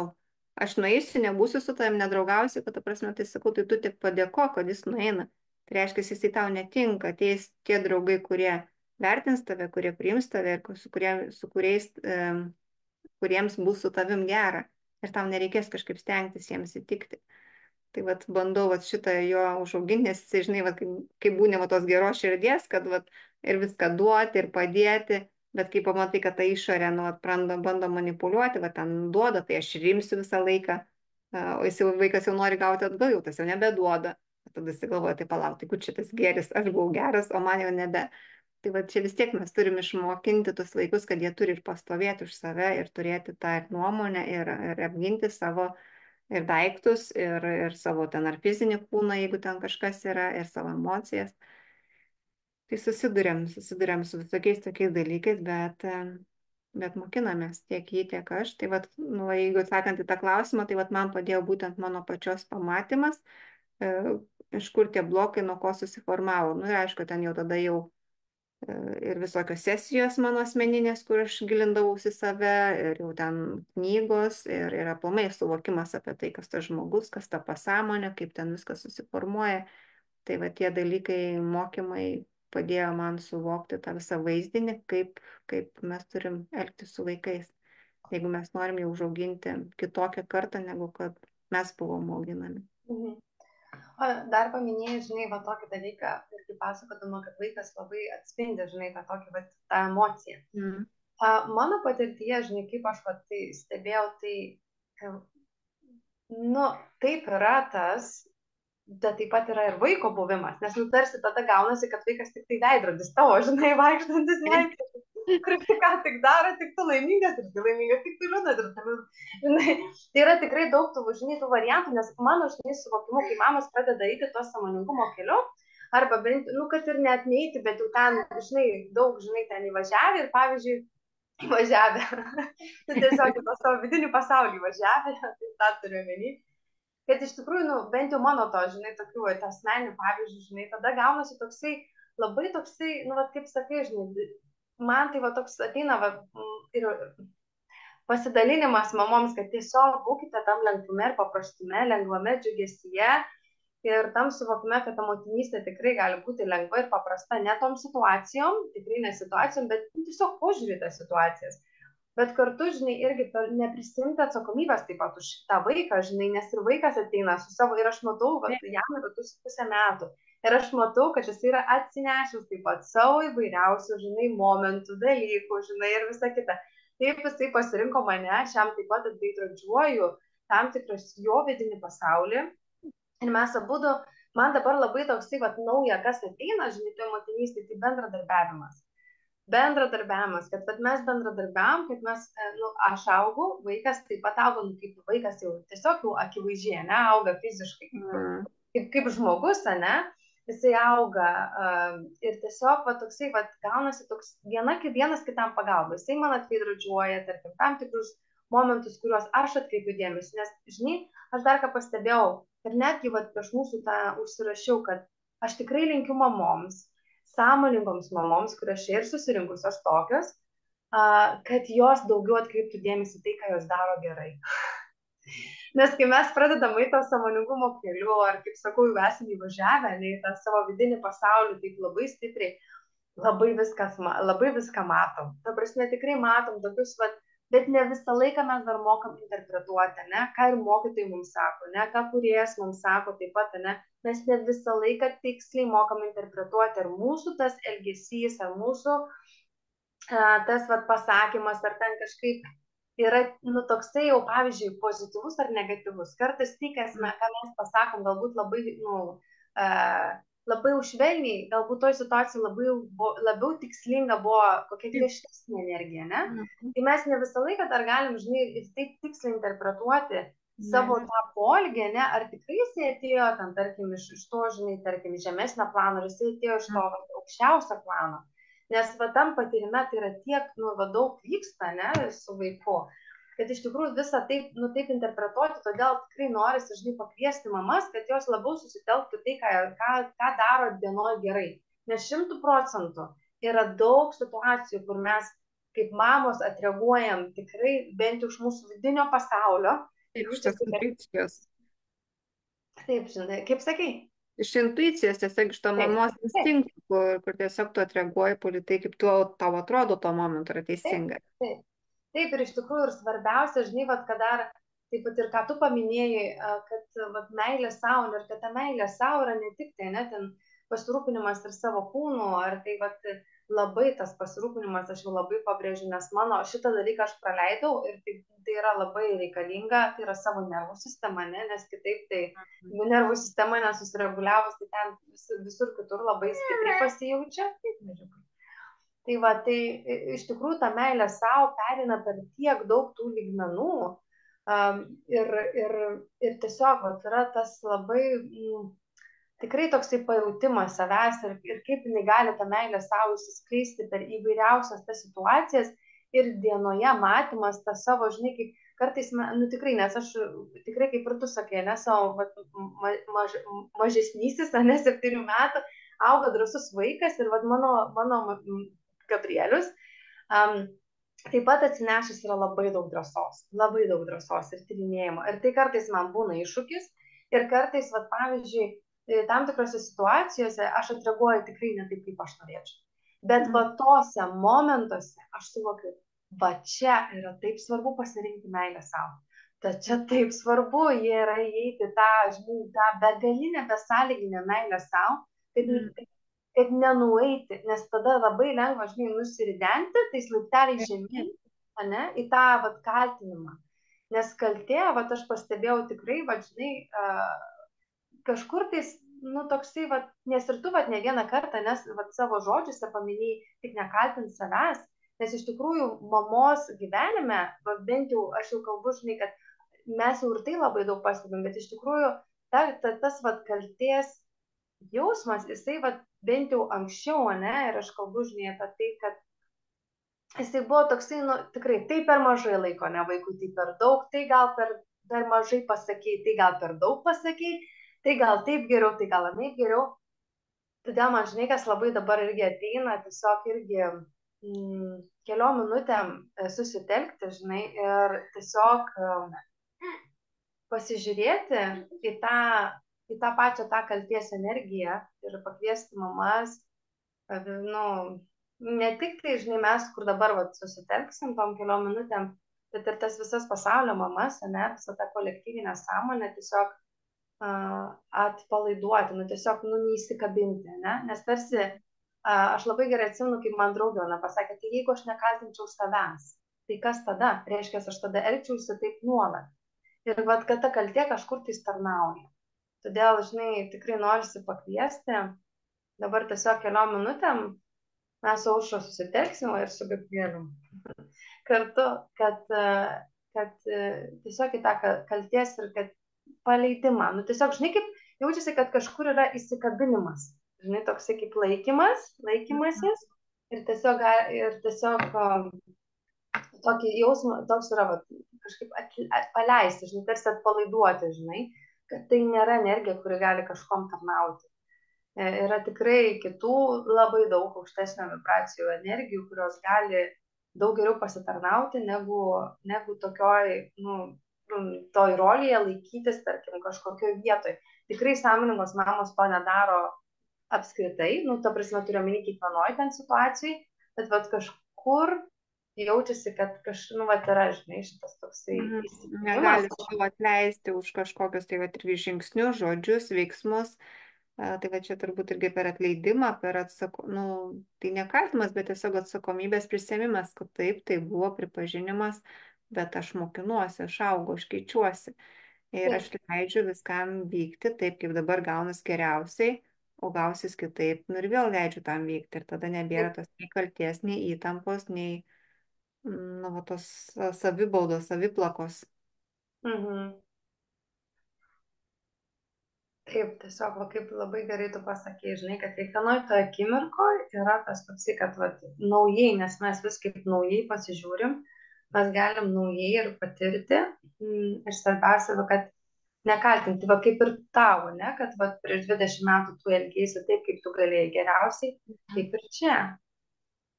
aš nueisiu, nebūsiu su tavim, nedraugausiu, kad ta prasme, tai sakau, tai tu tik padėko, kad jis nueina. Tai reiškia, jisai tau netinka, ateis tie draugai, kurie vertins tave, kurie priims tave ir su kuriais, kuriems bus su tavim gera. Ir tau nereikės kažkaip stengtis jiems įtikti. Tai vat bandau vat šitą jo užauginti, nes jisai, žinai, vat, kaip būna vat, tos geros širdies, kad vat, ir viską duoti, ir padėti, bet kai pamatai, kad ta išorė nu, vat, bando manipuliuoti, vat, ten duoda, tai aš rimsiu visą laiką, o jis jau vaikas jau nori gauti atgal, jau tas jau nebeduoda. Tada jis galvoja, tai palauk, tai kur šitas geris, aš buvau geras, o man jau nebe. Tai va čia vis tiek mes turim išmokinti tus vaikus, kad jie turi ir pastovėti už save ir turėti tą ir nuomonę ir apginti savo ir daiktus, ir savo ten ar fizinį kūną, jeigu ten kažkas yra, ir savo emocijas. Tai susidurėm su visokiais tokiais dalykais, bet mokinamės tiek jį, tiek aš. Tai vat, nu, jeigu atsakant į tą klausimą, tai vat man padėjo būtent mano pačios pamatymas, iš kur tie blokai, nuo ko susiformavo. Nu ir aišku, ten jau tada jau ir visokios sesijos mano asmeninės, kur aš gilindavausi save, ir jau ten knygos, ir aplamai suvokimas apie tai, kas tas žmogus, kas ta pasąmonė, kaip ten viskas susiformuoja. Tai va tie dalykai, mokymai padėjo man suvokti tą visą vaizdinį, kaip mes turim elgtis su vaikais, jeigu mes norim jau užauginti kitokią kartą, negu kad mes buvom auginami. Mhm. O dar paminėjai, žinai, va tokį dalyką, irgi pasakodama, kad vaikas labai atspindi, žinai, tą tokį, va, tą emociją. Mm. Mano patirtyje, žinai, kaip aš va, tai stebėjau, tai, nu, taip yra tas, bet taip pat yra ir vaiko buvimas, nes, nu, tarsi tada gaunasi, kad vaikas tik tai veidrodis tavo, žinai, vaikštantis veidrodis. Kur ką tik daro, tik tu laimingas, ir tu laimingas, tik tu liūdnas, ir tu liūdnas. Žinai, tai yra tikrai daug tų, žinai, tų variantų, nes mano, žinai, suvokimu, kai mamos pradeda eiti tuo sąmoningumo keliu, arba bent, nu, kad ir net neiti, bet jau ten, žinai, daug, žinai, ten įvažiavę ir, pavyzdžiui, įvažiavę, tu tiesiog į tą savo vidinį pasaulį įvažiavę, tai tą turiu omeny. Kad iš tikrųjų, nu, bent jau mano to, žinai, tokių asmeninių pavyzdžių, žinai, tada gaunasi toksai, labai toksai, nu, va, kaip sakai, žinai, man tai va toks ateina va, ir pasidalinimas mamoms, kad tiesiog būkite tam lengvume ir paprastume, lengvame džiugesyje ir tam suvokime, kad ta motinystė tikrai gali būti lengva ir paprasta, ne tom situacijom, tikrai ne situacijom, bet tiesiog požiūrį tas situacijas. Bet kartu, žinai, irgi neprisimti atsakomybės taip pat už tą vaiką, žinai, nes ir vaikas ateina su savo, ir aš matau, va, jam yra 2,5 metų. Ir aš matau, kad jis yra atsinešęs taip pat savo įvairiausių, žinai, momentų, dalykų, žinai, ir visa kita. Taip jisai pasirinko mane, aš jam taip pat atveidrodžiuoju tam tikras jo vidinį pasaulį. Ir mes abudu, man dabar labai toksai, va, nauja, kas ateina, žinai, toje motinystėje, tai bendradarbiavimas. bendradarbiavimas, kad vat, mes bendradarbiavom, kad mes, nu, aš augau, vaikas taip pat auga, nu, kaip vaikas jau tiesiog jau akivaizdžiai, ne, auga fiziškai kaip žmogus, ne, jisai auga ir tiesiog va, toksai, va, gaunasi toks vienas kitam pagalba. Jisai man atveidrodžiuoja, tarkim, tam tikrus momentus, kuriuos aš atkreipiu dėmesį, nes, žinai, aš dar ką pastebėjau, ir netgi va, prieš mūsų tą užsirašiau, kad aš tikrai linkiu mamoms, sąmoningoms mamoms, kurios čia ir susirinkusios tokios, kad jos daugiau atkreiptų dėmesį tai, ką jos daro gerai. Nes kai mes pradedam eiti to sąmoningumo keliu, ar kaip sakau, jau esame įvažiavę, ne į tą savo vidinį pasaulį, taip labai stipriai, labai viską matom. Ta prasme, tikrai matom tokius, bet ne visą laiką mes dar mokam interpretuoti, ne, ką ir mokytojai mums sako, ne, ką kūrėjas mums sako taip pat, ne, mes ne visą laiką tiksliai mokam interpretuoti, ar mūsų tas elgesys, ar mūsų tas pasakymas, ar ten kažkaip yra, nu, toksai jau, pavyzdžiui, pozityvus ar negatyvus. Kartais tai, ką mes pasakom, galbūt labai, nu, labai užvelniai, galbūt toj situacijai labiau tikslinga buvo kokia griežtesnė energija, ne? Tai mes ne visą laiką dar galim, žinai, ir taip tiksliai interpretuoti savo tą polgę, ne? Ar tikrai jisai atėjo, ten, tarkim, iš to, žinai, tarkim, žemesnio plano, ar jisai atėjo iš to aukščiausio plano. Nes va tam patyrime tai yra tiek, nu, va, daug vyksta, ne, su vaiku, kad iš tikrųjų visą taip, nu, taip interpretuoti, todėl tikrai norisi, žinai, pakviesti mamas, kad jos labiau susitelktų tai, ką daro dienoje gerai. Nes 100% yra daug situacijų, kur mes kaip mamos atreaguojam tikrai bent iš mūsų vidinio pasaulio. Iš tos intuicijos. Taip, žinai, kaip sakai? Iš intuicijos, tiesiog iš to mamos instinktų, kur tiesiog tu atreaguoji tai, kaip tau atrodo tuo momentu yra teisinga. Taip, ir iš tikrųjų ir svarbiausia, žinai, kad dar, taip pat ir ką tu paminėjai, kad meilė savo, ir kad ta meilė savo yra ne tik tai, ne, ten pasirūpinimas ir savo kūnu, ar tai labai tas pasirūpinimas, aš jau labai pabrėžiu, nes mano šitą dalyką aš praleidau ir tai yra labai reikalinga, tai yra savo nervų sistema, ne, nes kitaip tai jeigu nervų sistema nesusireguliavus, tai ten visur kitur labai stipriai pasijaučia. Tai va, tai iš tikrųjų ta meilė savo perina per tiek daug tų lygmenų ir tiesiog va, yra tas labai tikrai toksai pajautimas savęs ir kaip jinai gali tą meilę savo įsiskleisti per įvairiausias tas situacijas ir dienoje matymas tą savo, žinai, kaip kartais, nu tikrai, nes aš tikrai, kaip ir tu sakai, ne, savo mažesnysis, ne, 7 metų, auga drąsus vaikas ir mano Gabrielius taip pat atsinešęs yra labai daug drąsos ir tyrinėjimo. Ir tai kartais man būna iššūkis ir kartais, pavyzdžiui, tam tikrose situacijose aš atreaguoju tikrai ne taip, kaip aš norėčiau. Bet tose momentuose aš suvokiu, čia yra taip svarbu pasirinkti meilę savo. Tad čia taip svarbu yra įeiti tą, žinai, tą begalinę, besąlyginę meilę savo, kad nenueiti, nes tada labai lengva, žinai, nusiridenti, tais laipteliais žemyn, ne, į tą kaltinimą. Nes kaltė, aš pastebėjau tikrai, žinai, kažkur tais, nu, toksai, nes ir tu, ne vieną kartą, nes savo žodžiuose paminėjai, tik nekaltint savęs, nes iš tikrųjų mamos gyvenime, bent jau aš jau kalbu, žinai, kad mes jau ir tai labai daug pastebim, bet iš tikrųjų tas kaltės jausmas, jisai bent jau anksčiau, ne, ir aš kalbu, žinai, apie tai, kad jisai buvo toksai, nu, tikrai, tai per mažai laiko, ne, vaikui, tai per daug, tai gal per mažai pasakei, tai gal per daug pasakei, tai gal taip geriau, tai gal anaip geriau. Todėl man, žinai, kas labai dabar irgi ateina, tiesiog irgi keliom minutėm susitelkti, žinai, ir tiesiog pasižiūrėti į tą pačią tą kalties energiją ir pakviesti mamas, nu, ne tik tai, žinai, mes, kur dabar susitelksim tom keliom minutėm, bet ir tas visas pasaulio mamas, ne, visą tą kolektyvinę sąmonę tiesiog atpalaiduoti, nu, tiesiog, nu, neįsikabinti, ne, nes tarsi aš labai gerai atsimenu, kaip man draugė pasakė, tai jeigu aš nekaltinčiau savęs, tai kas tada? Reiškia, aš tada elgčiausi taip nuolat. Ir kad ta kaltė kažkur tai tarnauja. Todėl, žinai, tikrai norisi pakviesti dabar tiesiog keliom minutėm mes su Aušra susitelksim ir su Gabrielium kartu, kad tiesiog į tą kalties ir kad paleidimą. Nu, tiesiog, žinai, kaip jaučiasi, kad kažkur yra įsikabinimas. Žinai, toksai kaip laikymasis. Ir tiesiog tokį jausmą, toks yra va, kažkaip paleisti, žinai, tarsi atpalaiduoti, žinai, kad tai nėra energija, kuri gali kažkom tarnauti. Yra tikrai kitų labai daug aukštesnio vibracijų energijų, kurios gali daug geriau pasitarnauti negu tokioj, toj rolėje laikytis, tarkim, kažkokioje vietoje. Tikrai sąmoningos mamos to nedaro apskritai, ta prasme turiu omeny kiekvienoje ten situacijai, bet vat kažkur jaučiasi, kad yra, žinai, šitas toksai Negali įsikūnimas. savo atleisti už kažkokius tai vat, irgi žingsnius, žodžius, veiksmus. Tai va čia turbūt irgi per atleidimą, tai ne kaltimas, bet tiesiog atsakomybės prisėmimas, kad taip, tai buvo pripažinimas, bet aš mokinuosi, aš augu, aš keičiuosi. Ir aš leidžiu viskam vykti taip, kaip dabar gaunas geriausiai, o gausis kitaip, ir vėl leidžiu tam vykti. Ir tada nebėra tos nei kalties, nei įtampos, nei tos savibaudos, saviplakos. Mhm. Taip, tiesiog, kaip labai gerai tu pasakei, žinai, kad kiekvienoj toje akimirkoje yra tas toksai, kad naujai, nes mes vis kaip naujai pasižiūrim, mes galim naujai ir patirti. Ir svarbiausia, kad nekaltinti, kaip ir tau, ne, kad prieš 20 metų tu elgėsi taip, kaip tu galėjai geriausiai, taip ir čia.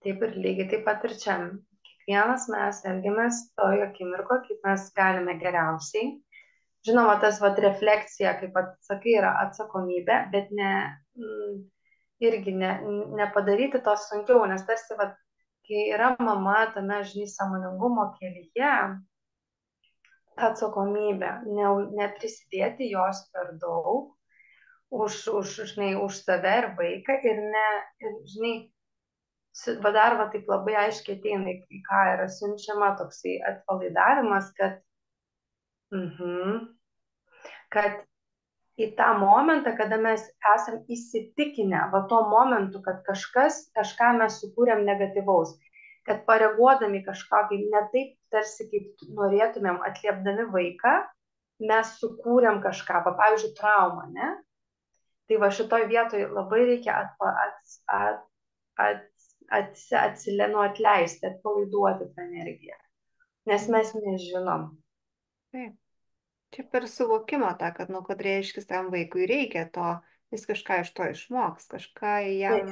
Taip ir lygiai taip pat ir čia. Kiekvienas mes elgiamės toje akimirkoje, kaip mes galime geriausiai. Žinoma, tas refleksija, kaip sakai, yra atsakomybė, bet irgi nepadaryti to sunkiau, nes tarsi, kai yra mama tame, žinai, sąmoningumo kelyje, atsakomybė, neprisidėti jos per daug žinai, už save ir vaiką ir žinai, dar taip labai aiškiai ateina, į ką yra siunčiama toksai atpalaidavimas, kad į tą momentą, kada mes esam įsitikinę, tuo momentu, kad kažką mes sukūrėm negatyvaus, kad pareaguodami kažkokį ne taip tarsi kaip norėtumėm atliepdami vaiką, mes sukūrėm kažką, pavyzdžiui, traumą, ne? Tai šitoj vietoj labai reikia atleisti, atpalaiduoti tą energiją, nes mes nežinom. Taip. Čia per suvokimą tą, kad reiškia, tam vaikui reikia to, jis kažką iš to išmoks, kažką jam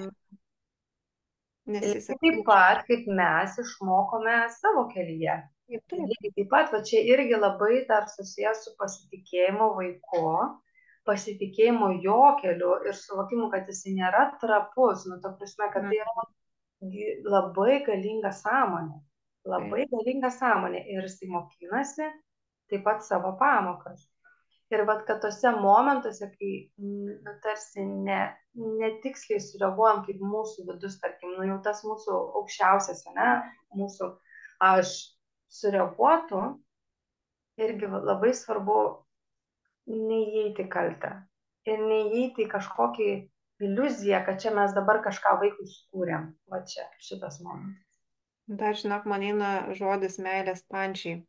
Lygiai taip pat, kaip mes išmokome savo kelyje. Lygiai taip pat, čia irgi labai dar susijęs su pasitikėjimu vaiku, pasitikėjimu jo keliu ir suvokimu, kad jis nėra trapus, ta prasme, kad tai yra labai galinga sąmonė. Labai galinga sąmonė ir jis mokinasi taip pat savo pamokas. Ir kad tose momentuose, kai tarsi netiksliai sureaguojam, kaip mūsų vidus, tarkim, jau tas mūsų aukščiausias, ne, mūsų aš sureaguotų, irgi labai svarbu neįeiti kaltę ir neįeiti į kažkokį iliuziją, kad čia mes dabar kažką vaikui sukūrėm. Va čia, šitas momentas. Dar, žinok, man eina žodis meilės pančiai.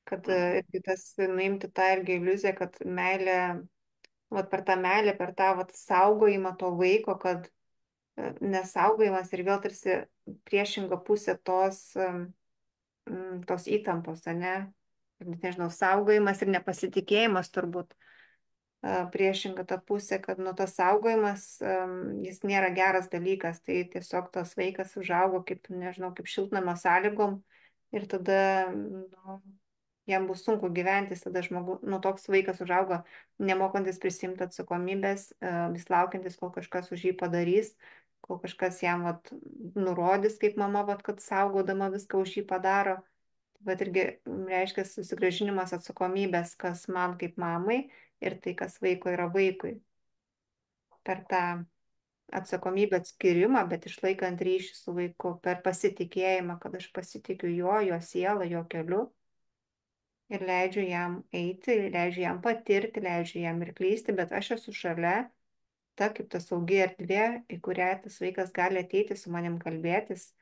Kad irgi tas nuimti tą irgi iliuziją, kad meilė, per tą meilę, per tą saugojimą to vaiko, kad nesaugojimas ir vėl tarsi priešinga pusė tos įtampos, ne? Nežinau, saugojimas ir nepasitikėjimas turbūt priešinga ta pusė, kad tas saugojimas, jis nėra geras dalykas, tai tiesiog tas vaikas užaugo kaip, nežinau, kaip šiltnamio sąlygom ir tada, jam bus sunku gyventi, tada toks vaikas užauga nemokantis prisimti atsakomybės, vis laukiantis, kol kažkas už jį padarys, kol kažkas jam nurodys, kaip mama, kad saugodama viską už jį padaro. Bet irgi reiškia susigrąžinimas atsakomybės, kas man kaip mamai ir tai, kas vaiko yra vaikui. Per tą atsakomybę atskirimą, bet išlaikant ryšį su vaiku, per pasitikėjimą, kad aš pasitikiu jo sielą, jo keliu ir leidžiu jam eiti, leidžiu jam patirti, leidžiu jam ir klysti, bet aš esu šalia, višta kaip ta saugi erdvė, į kurią tas vaikas gali ateiti su manim kalbėtis,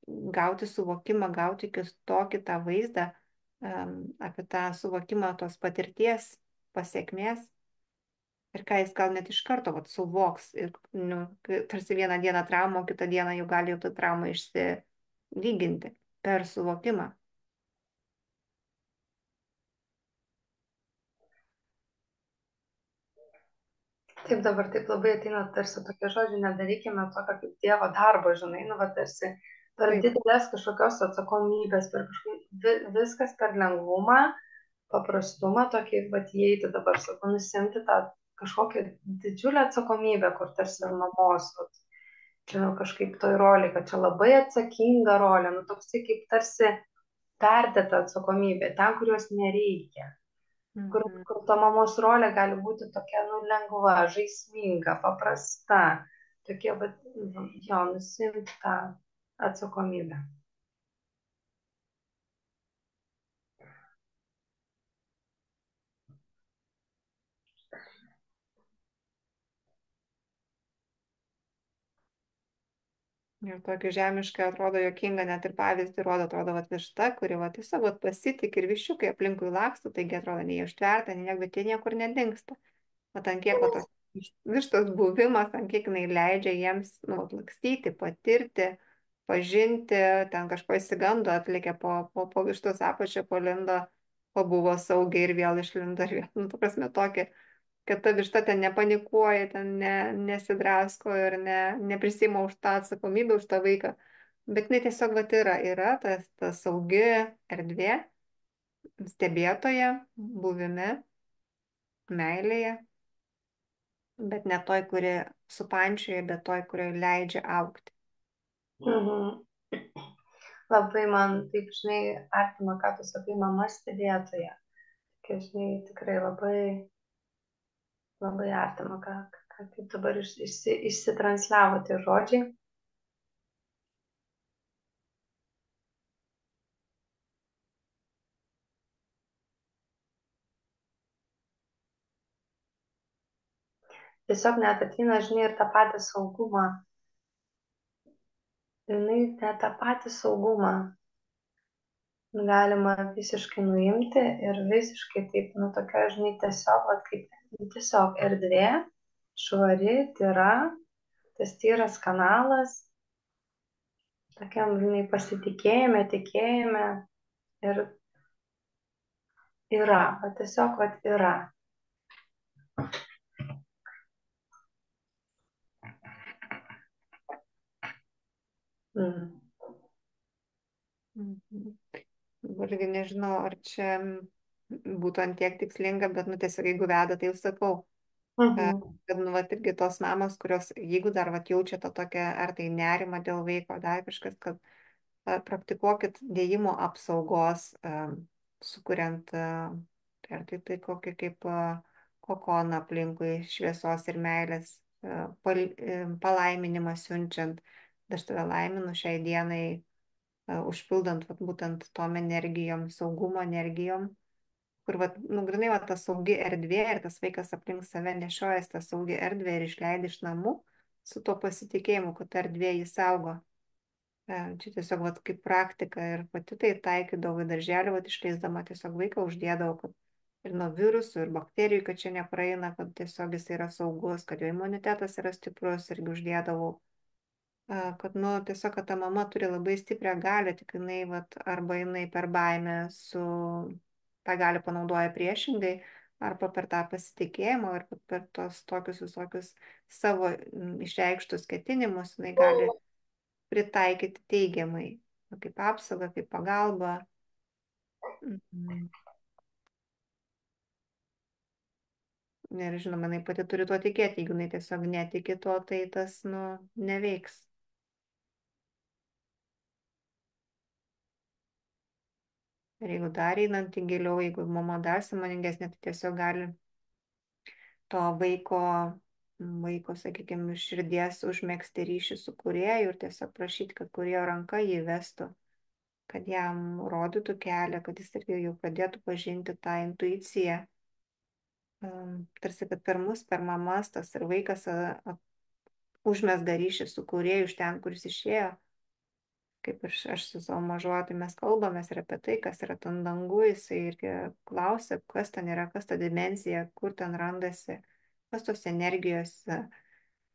gauti suvokimą, gauti kitokį tą vaizdą apie tą suvokimą tos patirties, pasiekmės. Ir ką jis gal net iš karto vat, suvoks. Ir nu, tarsi vieną dieną traumą, o kitą dieną jau gali jau tą traumą išsilyginti per suvokimą. Taip dabar taip labai ateina tarsi tokie žodžiai, nedarykime tokio kaip Dievo darbo, žinai, nu va tarsi per Taip. didelės kažkokios atsakomybės, per kažkokį, viskas per lengvumą, paprastumą, tokį, va įeiti dabar, sakau, nusimti tą kažkokią didžiulę atsakomybę, kur tarsi ant mamos, va, čia nu, kažkaip toj roliai, kad čia labai atsakinga rolė, nu toksai kaip tarsi perdėta atsakomybė, ten, kur jos nereikia. Mhm. Kur ta mamos rolė gali būti tokia, nu, lengva, žaisminga, paprasta. Tokie, va, jo, nusimti tą atsakomybę. Ir tokį žemišką atrodo jokinga, net ir pavyzdį rodo, atrodo, vat višta, kuri vat tiesiog vat pasitik ir viščiukai aplinkui laksto, taigi atrodo nei užtverta, nei nieko, bet jie niekur nedingsta. Vat ant kiek vat tos vištos buvimas, ant kiek jinai leidžia jiems nu, vat lakstyti, patirti, pažinti, ten kažko įsigando, atlikė po vištos apačią, polindo, pabuvo saugiai ir vėl išlindo ir vėl, nu, ta prasme, tokį kad ta višta ten nepanikuoja, ten nesidrasko ir neprisima už tą atsakomybę, už tą vaiką. Bet jinai tiesiog vat yra ta saugi erdvė, stebėtoja, buvime, meilėje, bet ne toj, kuri supančioja, bet toj, kurioje leidžia aukti. Mhm. Labai man, taip, žinai, artima, ką tu sakai, mama stebėtoja. Kai, žinai, tikrai labai, labai artima, kaip dabar išsitransliavo tie žodžiai. Tiesiog net ateina, žinai, ir tą patį saugumą. Jinai net tą patį saugumą galima visiškai nuimti ir visiškai taip, nu tokia, žinai, tiesiog, vat, kaip, nu, tiesiog erdvė, švari, tyra, tas tyras kanalas, tokiam, žinai, pasitikėjime, tikėjime ir yra, va tiesiog, va yra. Mm. Mhm. Dabar irgi nežinau, ar čia būtų ant tiek tikslinga, bet, nu, tiesiog jeigu veda, tai jau sakau, Mhm. kad, nu, vat, irgi tos mamos, kurios, jeigu dar, vat, jaučia tą tokią, ar tai nerimą dėl vaiko, dar kažkas, kad praktikuokit dėjimo apsaugos, sukuriant, ar tai kokį kaip kokoną aplinkui šviesos ir meilės, palaiminimą siunčiant, aš tave laiminu šiai dienai, užpildant vat, būtent tom energijom, saugumo energijom, kur vat, nu, grinai, vat, ta saugi erdvė ir tas vaikas aplink save nešiojas tą saugi erdvę ir išleidai iš namų su tuo pasitikėjimu, kad ta erdvė jį saugo. Čia tiesiog vat, kaip praktika ir pati tai taikydavau į darželį, vat, išleisdama tiesiog vaiką uždėdavau, kad ir nuo virusų, ir bakterijų, kad čia nepraeina, kad tiesiog jis yra saugus, kad jo imunitetas yra stiprus, irgi uždėdavau kad, nu, tiesiog, kad ta mama turi labai stiprią galią, tik jinai, vat, arba jinai per baimę tą galią panaudoja priešingai, arba per tą pasitikėjimą, arba per tos tokius visokius savo išreikštus ketinimus, jinai gali pritaikyti teigiamai, kaip apsaugą, kaip pagalbą. Mhm. Ir žinoma, jinai pati turi tuo tikėti, jeigu jinai tiesiog netiki tuo, tai tas, nu, neveiks. Ir jeigu dar einant į giliau, jeigu mama dar sąmoningesnė, tai tiesiog gali to vaiko, sakykime, širdies užmėgsti ryšį su kūrėju ir tiesiog prašyti, kad kūrėjo ranka jį vestų, kad jam rodytų kelią, kad jis irgi jau pradėtų pažinti tą intuiciją, tarsi, kad per mus, per mamas, tas ir vaikas užmesga ryšį su kūrėju iš ten, kuris išėjo. Kaip ir aš su savo mažuoju, tai mes kalbamės ir apie tai, kas yra ten dangu, jisai irgi klausia, kas ten yra, kas ta dimensija, kur ten randasi, kas tos energijos,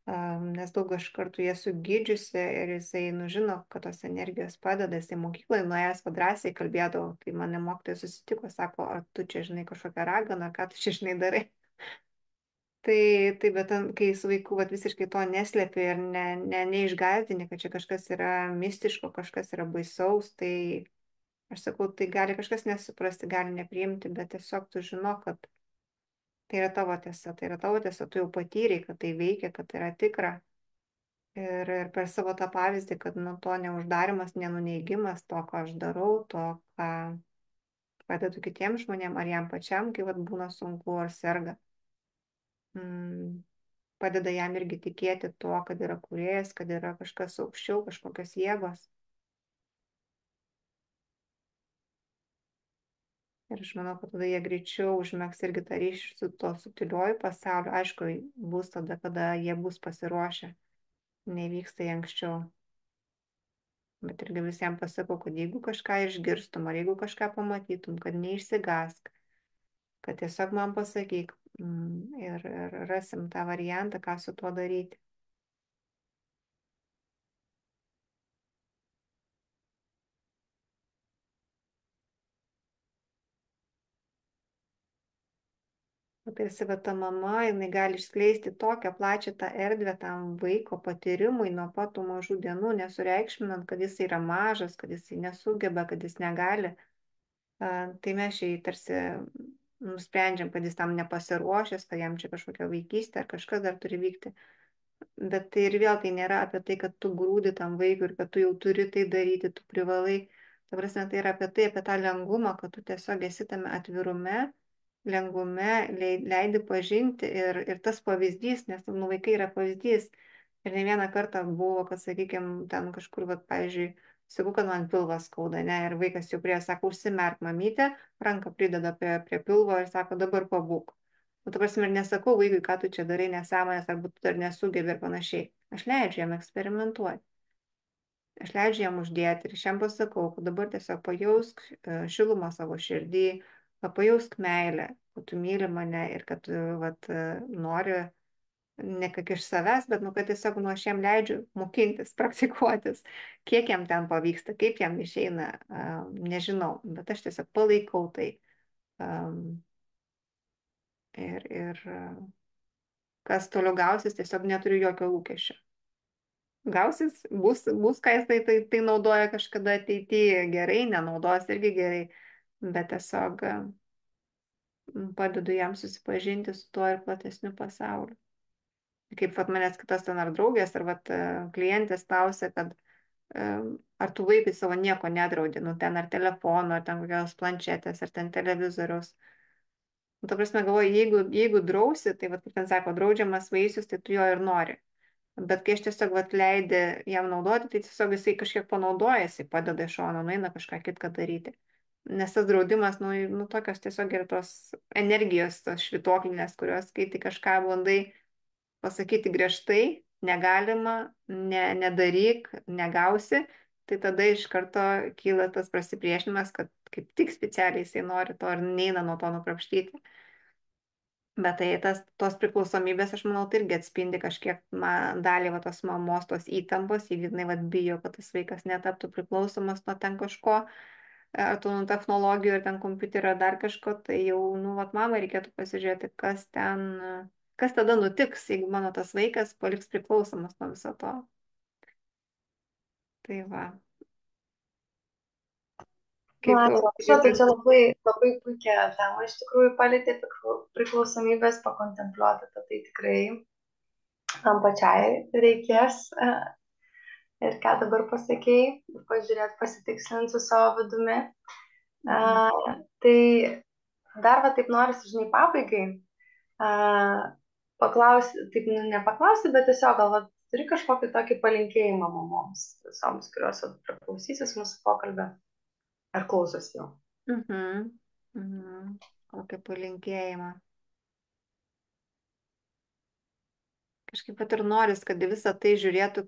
nes daug aš kartų jie sugydžiusi ir jisai, nu, žino, kad tos energijos padeda, jisai mokyklai nuėjęs drąsiai kalbėdavo, kai mane mokytojas susitiko, sako, ar tu čia žinai kažkokią raganą, ką tu čia žinai darai. Tai bet kai su vaiku vat, visiškai to neslėpi ir neišgąsdini, kad čia kažkas yra mistiško, kažkas yra baisaus, tai aš sakau, tai gali kažkas nesuprasti, gali nepriimti, bet tiesiog tu žino, kad tai yra tavo tiesa, tai yra tavo tiesa, tu jau patyrei, kad tai veikia, kad tai yra tikra. Ir per savo tą pavyzdį, kad nuo to neuždarimas, nenuneigimas to, ką aš darau, to, ką padedu kitiems žmonėms, ar jam pačiam, kai vat, būna sunku ar serga. Mm, padeda jam irgi tikėti tuo, kad yra kūrėjas, kad yra kažkas aukščiau, kažkokios jėgos. Ir aš manau, kad tada jie greičiau užmėgs irgi tą ryšį su to subtiliuoju pasauliu. Aišku, bus tada, kada jie bus pasiruošę. Nevyksta jie anksčiau. Bet irgi visiems pasakau, kad jeigu kažką išgirstum, ar jeigu kažką pamatytum, kad neišsigask, kad tiesiog man pasakyk ir rasim tą variantą, ką su tuo daryti. Tarsi va ta mama, jinai gali išskleisti tokią plačią tą erdvę tam vaiko patyrimui nuo pat tų mažų dienų, nesureikšminant, kad jis yra mažas, kad jis nesugeba, kad jis negali. Tai mes šiai tarsi nusprendžiam, kad jis tam nepasiruošęs, kad jam čia kažkokia vaikystė ar kažkas dar turi vykti. Bet tai ir vėl tai nėra apie tai, kad tu grūdi tam vaikui ir kad tu jau turi tai daryti, tu privalai. Ta prasme, tai yra apie tai, apie tą lengvumą, kad tu tiesiog esi tame atvirume, lengvume, leidi pažinti ir tas pavyzdys, nes nu, vaikai yra pavyzdys. Ir ne vieną kartą buvo, kad, sakykime, ten kažkur, vat, pavyzdžiui, sakau, kad man pilvas skauda, ne, ir vaikas jau prie sako, užsimerk mamytę, ranką prideda prie pilvo ir sako, dabar pabūk. Nu, ta prasme, ir nesakau vaikui, ką tu čia darai nesąmonės, arba tu dar nesugebi ir panašiai. Aš leidžiu jam eksperimentuoti. Aš leidžiu jam uždėti ir šiam pasakau, kad dabar tiesiog pajausk šilumą savo širdį, pajausk meilę, kad tu myli mane ir kad tu vat, nori ne kaip iš savęs, bet nu, kad tiesiog nu, aš jam leidžiu mokintis, praktikuotis, kiek jam ten pavyksta, kaip jam išeina, nežinau, bet aš tiesiog palaikau tai. Ir kas toliau gausis, tiesiog neturiu jokio lūkesčio. Gausis, bus ką jis tai naudoja kažkada ateityje gerai, nenaudos irgi gerai, bet tiesiog padedu jam susipažinti su tuo ir platesniu pasauliu. Kaip vat manęs kitas ten ar draugės, ar vat klientės klausia, kad ar tu vaikui savo nieko nedraudi, nu ten ar telefono, ar ten kokios planšetės, ar ten televizoriaus. Nu, ta prasme, galvoju, jeigu drausi, tai vat, kaip ten sako, draudžiamas vaisius, tai tu jo ir nori. Bet kai aš tiesiog vat, leidė jam naudoti, tai tiesiog jisai kažkiek panaudoja, jisai padeda iš šono, nueina kažką kitką daryti. Nes tas draudimas, nu tokios tiesiog yra tos energijos, tos švitoklinės, kurios, kai tai kažką bandai pasakyti griežtai, negalima, nedaryk, negausi, tai tada iš karto kyla tas prasipriešinimas, kad kaip tik specialiai jisai nori to ir neina nuo to nukrapštyti. Bet tai tos priklausomybės, aš manau, tai irgi atspindi kažkiek dalį va, tos mamos, tos įtampos, jeigu jinai va, bijo, kad tas vaikas netaptų priklausomas nuo ten kažko, ar tų technologijų, ar ten kompiuterio, ar dar kažko, tai jau, nu, va, mama reikėtų pasižiūrėti, kas tada nutiks, jeigu mano tas vaikas paliks priklausomas nuo viso to. Tai va. Na, Kaip, ačiū, tai čia labai, labai puikia tema, iš tikrųjų palėtė priklausomybės, pakontempliuoti, tad tai tikrai tam pačiai reikės ir ką dabar pasakėjai, pažiūrėti, pasitikslinti su savo vidumi. Tai dar va taip norisi, žinai, pabaigai paklausti, taip nepaklausti, bet tiesiog gal turi kažkokį tokį palinkėjimą mamoms, visoms, kurios priklausysis mūsų pokalbę ar klausosi jau. Kokį palinkėjimą. kažkaip pat ir noris, kad į visą tai žiūrėtų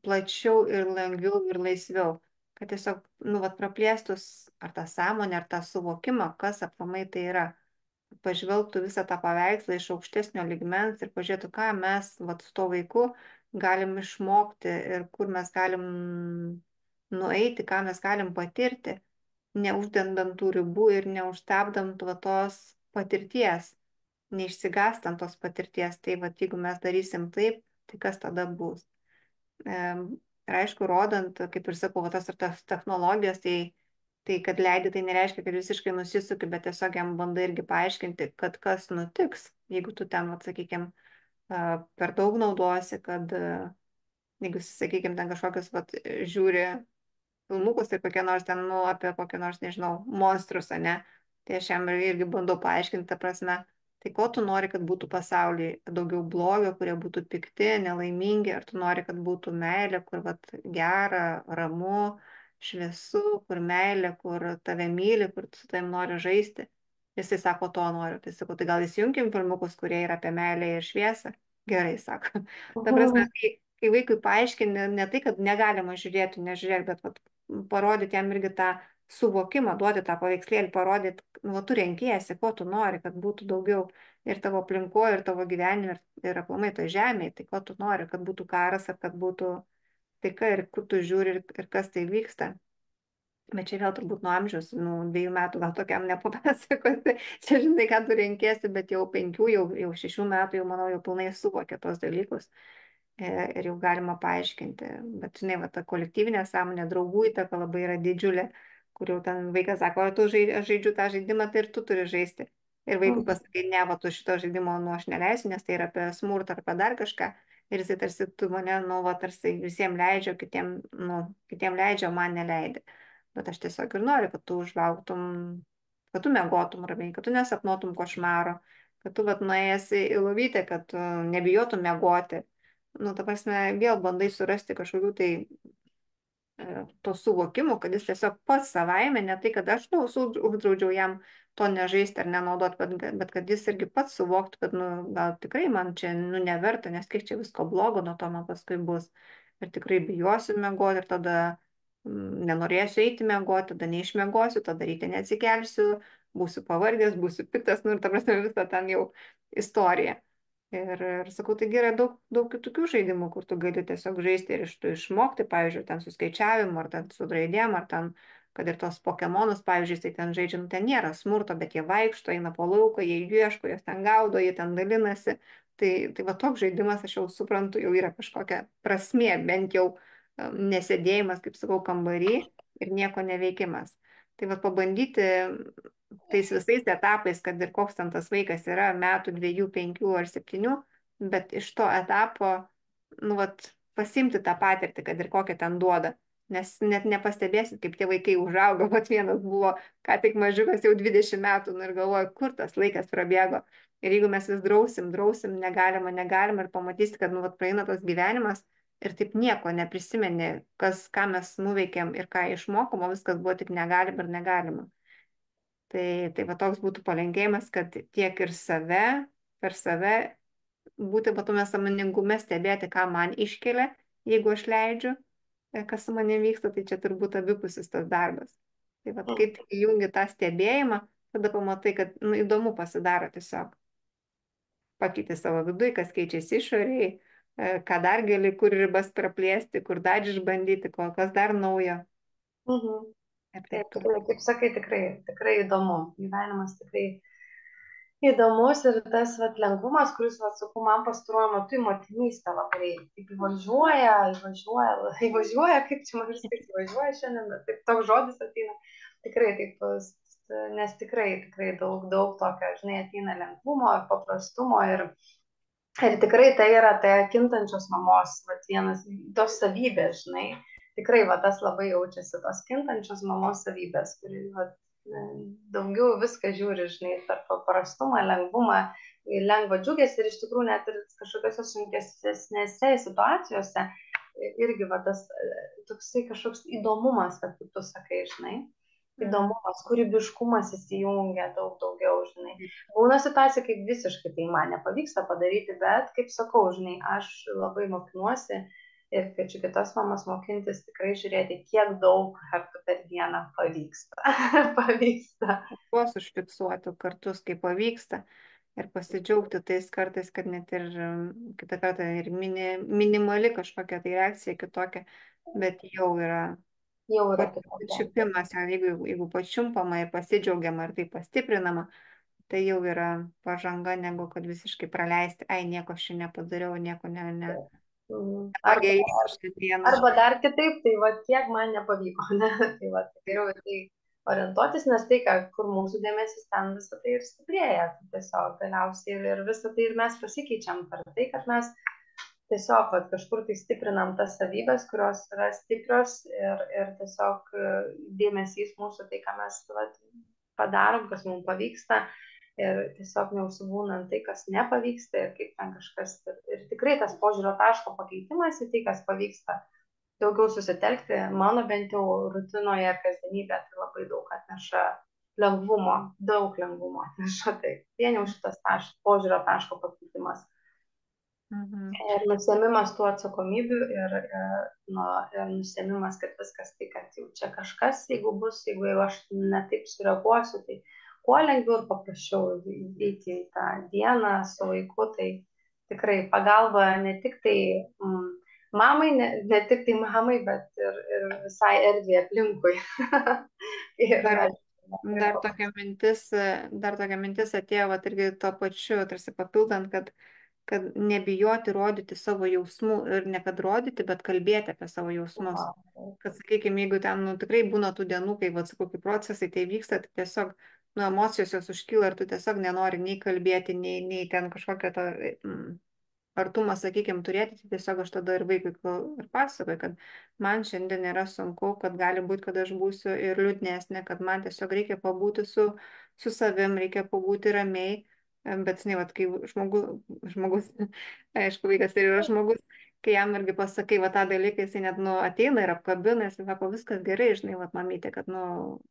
plačiau ir lengviau ir laisviau. Kad tiesiog, nu, vat, praplėstus ar tą sąmonę, ar tą suvokimą, kas aplamai tai yra. Pažvelgtų visą tą paveikslą iš aukštesnio ligmens ir pažiūrėtų, ką mes, vat, su to vaiku galim išmokti ir kur mes galim nueiti, ką mes galim patirti, neuždendant tų ribų ir neužstabdant va tos patirties, neišsigastant tos patirties. Tai va, jeigu mes darysim taip, tai kas tada bus? Ir aišku, rodant, kaip ir sakau, va, tas technologijas, tai kad leidi, tai nereiškia, kad visiškai nusisuki, bet tiesiog jam bandai irgi paaiškinti, kad kas nutiks, jeigu tu ten, sakykime, per daug naudosi, kad jeigu, sakykime, ten kažkokius, vat, žiūri filmukus, tai kokie nors ten, nu, apie kokie nors, nežinau, monstrus, ne? Tai aš jam irgi bandau paaiškinti, ta prasme, tai ko tu nori, kad būtų pasaulyje daugiau blogio, kurie būtų pikti, nelaimingi, ar tu nori, kad būtų meilė, kur vat gera, ramu, šviesu, kur meilė, kur tave myli, kur tu su tavim nori žaisti. Jisai sako, to noriu. Tai sakau, tai gal įsijunkim filmukus, kurie yra apie meilę ir šviesą. Gerai, sako. Ta prasme, kai vaikui paaiškini, ne tai, kad negalima žiūrėti, nežiūrėk, bet vat, parodyti jam irgi tą suvokimą, duoti tą paveikslėlį, parodyti, nu, tu renkiesi, ko tu nori, kad būtų daugiau ir tavo aplinkoje, ir tavo gyvenime, ir aplamai to žemėje, tai ko tu nori, kad būtų karas, ar kad būtų taika, ir kur tu žiūri, ir kas tai vyksta. Bet čia vėl turbūt nuo amžiaus, nu, 2 metų gal tokiam nepapasakosi, čia žinai, ką tu renkėsi, bet jau 5, jau 6 metų, jau manau, jau pilnai suvokia tos dalykus ir jau galima paaiškinti. Bet žinai, va, ta kolektyvinė sąmonė, draugų įtaka labai yra didžiulė, kur jau ten vaikas sako, ar tu aš žaidžiu tą žaidimą, tai ir tu turi žaisti. Ir vaikui pasakai, ne, va, tu šito žaidimo, nu, aš neleisiu, nes tai yra apie smurtą ar apie dar kažką. Ir jisai tarsi tu mane, nu, va, tarsi visiems leidžia, kitiem leidžia, o man neleidžia. Bet aš tiesiog ir noriu, kad tu užlauktum, kad tu mėgotum ramiai, kad tu nesapnotum košmaro, kad tu vat nuėjęs į lovytę, kad tu nebijotum mėgoti. Nu, ta prasme, vėl bandai surasti kažkokių tai to suvokimo, kad jis tiesiog pats savaime, ne tai, kad aš nu, uždraudžiau jam to nežaisti ar nenaudoti, bet kad jis irgi pats suvoktų, kad nu, gal tikrai man čia nu, neverta, nes kiek čia visko blogo nuo to man paskui bus. Ir tikrai bijosiu mėgoti ir tada nenorėsiu eiti mėgoti, tada neišmėgosiu, tada ryte neatsikelsiu, būsiu pavargęs, būsiu piktas, nu ir ta prasme visą ten jau istoriją. Ir sakau, taigi yra daug kitokių žaidimų, kur tu gali tiesiog žaisti ir iš tų išmokti, pavyzdžiui, ten su skaičiavimu, ar ten su raidėm, ar ten, kad ir tos Pokemonus, pavyzdžiui, tai ten žaidžiam, ten nėra smurto, bet jie vaikšto, eina po lauką, jie ieško, jie ten gaudo, jie ten dalinasi. Tai va toks žaidimas, aš jau suprantu, jau yra kažkokia prasmė, bent jau nesėdėjimas, kaip sakau, kambarį ir nieko neveikimas. Tai va pabandyti tais visais etapais, kad ir koks ten tas vaikas yra, metų, 2, 5 ar 7, bet iš to etapo, nu, vat, pasimti tą patirtį, kad ir kokią ten duoda. Nes net nepastebėsit, kaip tie vaikai užaugo, vat vienas buvo, ką tik mažiukas, jau 20 metų, nu ir galvoju, kur tas laikas prabėgo. Ir jeigu mes vis drausim, negalima ir pamatysit, kad, nu, vat, praeina tas gyvenimas ir taip nieko neprisimeni, ką mes nuveikėm ir ką išmokom, o viskas buvo tik negalima ir negalima. Tai va toks būtų palinkėjimas, kad tiek ir per save būti tame sąmoningume, stebėti, ką man iškelia, jeigu aš leidžiu, kas su manimi vyksta, tai čia turbūt abipusis tas darbas. Tai va, kai įjungi tą stebėjimą, tada pamatai, kad nu, įdomu pasidaro tiesiog. Pakeiti savo viduje, kas keičiasi išoriai, ką dar gali, kur ribas praplėsti, kur dar išbandyti, kas dar naujo. Ir Taip, taip toliau. tikrai, kaip sakai, tikrai įdomu. Gyvenimas tikrai įdomus ir tas vat, lengvumas, kuris, vat, sakau, man pastaruoju metu į motinystę labai taip įvažiuoja, kaip čia man viskas įvažiuoja šiandien, bet taip toks žodis ateina. Tikrai taip, nes tikrai daug tokio, žinai, ateina lengvumo ir paprastumo ir tikrai tai yra tai kintančios mamos, vat, vienas tos savybės, žinai. Tikrai va, tas labai jaučiasi, tos kintančios mamos savybės, kuri va, daugiau viską žiūri, žinai, tarp paprastumą, lengvumą, lengvą džiugesį ir iš tikrųjų net ir kažkokiose sunkesnėse situacijose irgi va, tas toksai kažkoks įdomumas, kad tu sakai, žinai. įdomumas, kūrybiškumas įsijungia daug daugiau, žinai. Būna situacija, kaip visiškai tai man nepavyksta padaryti, bet, kaip sakau, žinai, aš labai mokinuosi ir kviečiu kitas mamas mokintis tikrai žiūrėti, kiek daug kartų per dieną pavyksta. Pavyksta. Tuos užfiksuoti kartus, kaip pavyksta ir pasidžiaugti tais kartais, kad net ir kitą kartą ir minimali kažkokia tai reakcija kitokia, bet jau yra Jau yra kitokia. čiupimas, jeigu pačiumpama ir pasidžiaugiama ir tai pastiprinama, tai jau yra pažanga, negu kad visiškai praleisti, ai, nieko aš čia nepadariau, nieko Mhm. nepageisiu šiandieną. Arba dar kitaip, tai va tiek man nepavyko, ne? Tai va, tai geriau į tai orientuotis, nes tai, kur mūsų dėmesys ten visą tai ir stiprėja. Tai tiesiog galiausiai ir visą tai ir mes pasikeičiam per tai, kad mes tiesiog va, kažkur tai stiprinam tas savybės, kurios yra stiprios ir tiesiog dėmesys mūsų tai, ką mes va, padarom, kas mums pavyksta. Ir tiesiog neužsibūnant tai, kas nepavyksta ir kaip ten kažkas. Ir tikrai tas požiūrio taško pakeitimas į tai, kas pavyksta, daugiau susitelkti, mano bent jau rutinoje ir kasdienybė, tai labai daug atneša lengvumo, daug lengvumo atneša. Tai vien jau šitas požiūrio taško pakeitimas. Mhm. Ir nusėmimas tų atsakomybių ir nusėmimas, kad viskas tai, kad jau čia kažkas, jeigu aš netaip sureaguosiu, tai kuo lengviau ir paprasčiau įeiti į tą dieną su vaiku, tai tikrai pagalba ne tik tai mamai, ne tik tai mamai, bet ir visai erdvė aplinkui. Dar tokia mintis atėjo, vat, irgi tuo pačiu, tarsi papildant, kad nebijoti rodyti savo jausmų ir ne kad rodyti, bet kalbėti apie savo jausmus. Kad, sakykime, jeigu ten tikrai būna tų dienų, kai, vat, sakau, kai procesai tai vyksta, tai tiesiog emocijos jos užkyla ir tu tiesiog nenori nei kalbėti, nei ten kažkokią tą artumą, sakykime, turėti, tai tiesiog aš tada ir vaikui ir pasakoju, kad man šiandien yra sunku, kad gali būti, kad aš būsiu ir liūdnesnė, kad man tiesiog reikia pabūti su savim, reikia pabūti ramiai, bet, žinai, vat, kai žmogus, aišku, vaikas ir yra žmogus, kai jam irgi pasakai va tą dalyką, jisai net ateina ir apkabina, jisai sako, viskas gerai, žinai, vat mamytė, kad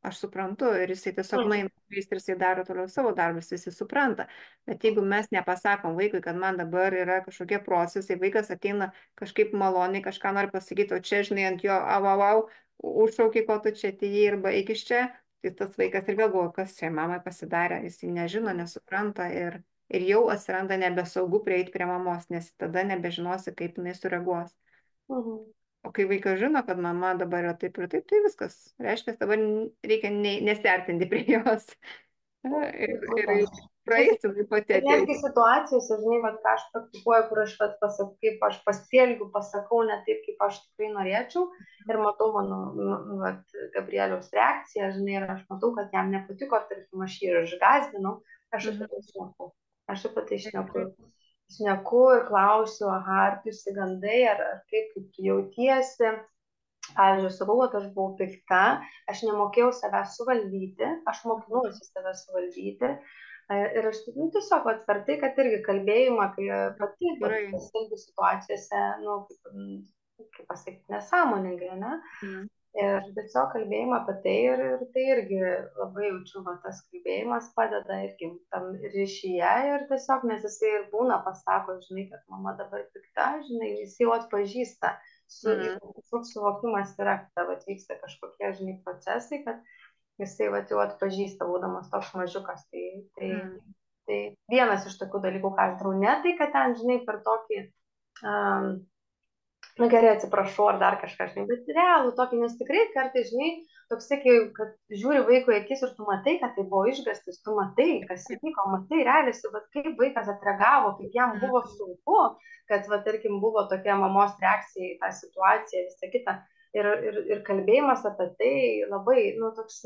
aš suprantu ir jisai tiesiog nueina ir jisai daro toliau savo darbus, jisai supranta. Bet jeigu mes nepasakom vaikui, kad man dabar yra kažkokie procesai, vaikas ateina kažkaip maloniai, kažką nori pasakyti, o čia, žinai, ant jo, au, užšaukiai, ko tu čia atėjai ir baig iš čia, tai tas vaikas ir vėl galvoja, kas čia mamai pasidarė, jisai nežino, nesupranta ir jau atsiranda nebesaugu prieiti prie mamos, nes tada nebežinosi, kaip jinai sureaguos. O kai vaikas žino, kad mama dabar yra taip ir taip, tai viskas. Reiškia, dabar reikia nesiartinti prie jos. Ir praeis, jinai pati Ir netgi ateis. situacijose, žinai, vat, ką aš praktikuoju, kur aš pasakau, kaip aš pasielgiu, pasakau ne taip, kaip aš tikrai norėčiau. Ir matau mano vat, Gabrieliaus reakciją, žinai, ir aš matau, kad jam nepatiko, tarkim, aš jį ir išgazdinau, aš apie tai šneku. Aš apie tai šneku ir klausiu, aha, ar tu išsigandai, ar kaip tu jautiesi. Pavyzdžiui, sakau, kad aš buvau pikta, aš nemokėjau savęs suvaldyti, aš mokinuosi savęs suvaldyti. Ir aš tiesiog atvertai, kad irgi kalbėjimą, kai pati pasielgiu situacijose, kaip pasakyti, nesąmoningai, ne? Ir tiesiog kalbėjimą apie tai ir tai irgi labai jaučiu, va, tas kalbėjimas padeda irgi tam ryšyje ir tiesiog, nes jisai ir būna pasako, žinai, kad mama dabar pikta, žinai, jisai jau atpažįsta, kažkoks suvokimas yra, kad vyksta kažkokie, žinai, procesai, kad jisai va, jau atpažįsta, būdamas toks mažiukas. Tai vienas iš tokių dalykų, ką aš darau, ne tai, kad ten, žinai, per tokį gerai, atsiprašau, ar dar kažką, žinai, bet realų tokį, nes tikrai kartais, žinai, toks, kad žiūri vaiko akis ir tu matai, kad tai buvo išgąstis, tu matai, kas įvyko, matai, realiai, bet kaip vaikas atreagavo, kaip jam buvo sunku, kad, va, tarkim, buvo tokia mamos reakcija į tą situaciją, visą kitą. Ir kalbėjimas apie tai labai, toks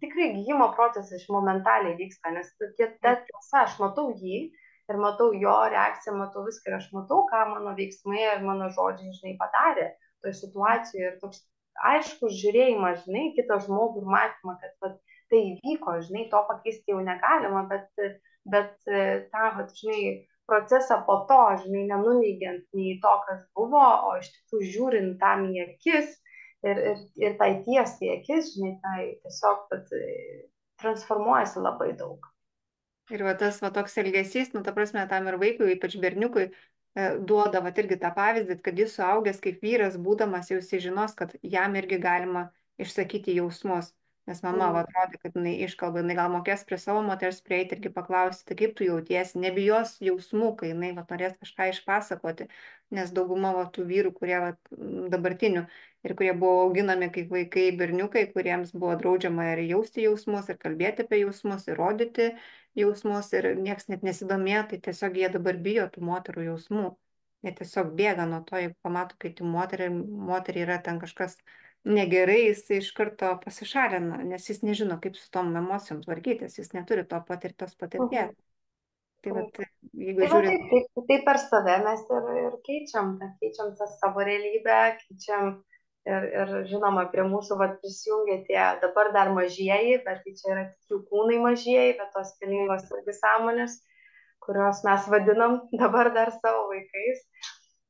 tikrai gyjimo procesas momentaliai vyksta, nes ta tiesa, aš matau jį, ir matau jo reakciją, matau viską ir aš matau, ką mano veiksmai ir mano žodžiai, žinai, padarė toje situacijoje. Ir toks aiškus žiūrėjimas, žinai, kito žmogų ir matymą, kad tai įvyko, žinai, to pakeisti jau negalima, bet tą, žinai, procesą po to, žinai, nenuneigiant nei to, kas buvo, o iš tikrųjų žiūrint tam į akis ir tai tiesai akis, žinai, tai tiesiog, kad transformuojasi labai daug. Ir va tas va toks elgesys, nu ta prasme, tam ir vaikui, ypač berniukui, duoda va irgi tą pavyzdį, kad jis suaugęs kaip vyras, būdamas jau jis žinos, kad jam irgi galima išsakyti jausmus. Nes mama, va, Mm. atrodo, kad jinai iškalba, jinai gal mokės prie savo moters prieiti irgi paklausti, tai kaip tu jautiesi, nebijos jausmų, kai jinai va, norės kažką išpasakoti, nes dauguma va, tų vyrų, kurie va, dabartinių ir kurie buvo auginami kaip vaikai, berniukai, kuriems buvo draudžiama ir jausti jausmus, ir kalbėti apie jausmus, ir rodyti jausmus ir nieks net nesidomėjo, tai tiesiog jie dabar bijo tų moterų jausmų. Jie tiesiog bėga nuo to, jeigu pamato, kai tai moteriai yra ten kažkas negerai, jis iš karto pasišalina, nes jis nežino, kaip su tom emocijom tvarkytis, jis neturi tos patirties. Mhm. Tai vat, Taip. jeigu Tai va žiūrint, taip per save mes ir keičiam tą savo realybę, keičiam ir žinoma, prie mūsų vat, prisijungia tie dabar dar mažieji, bet tai čia yra tik jų kūnai mažieji, bet tos stilingos irgi sąmonės, kurios mes vadinam dabar dar savo vaikais.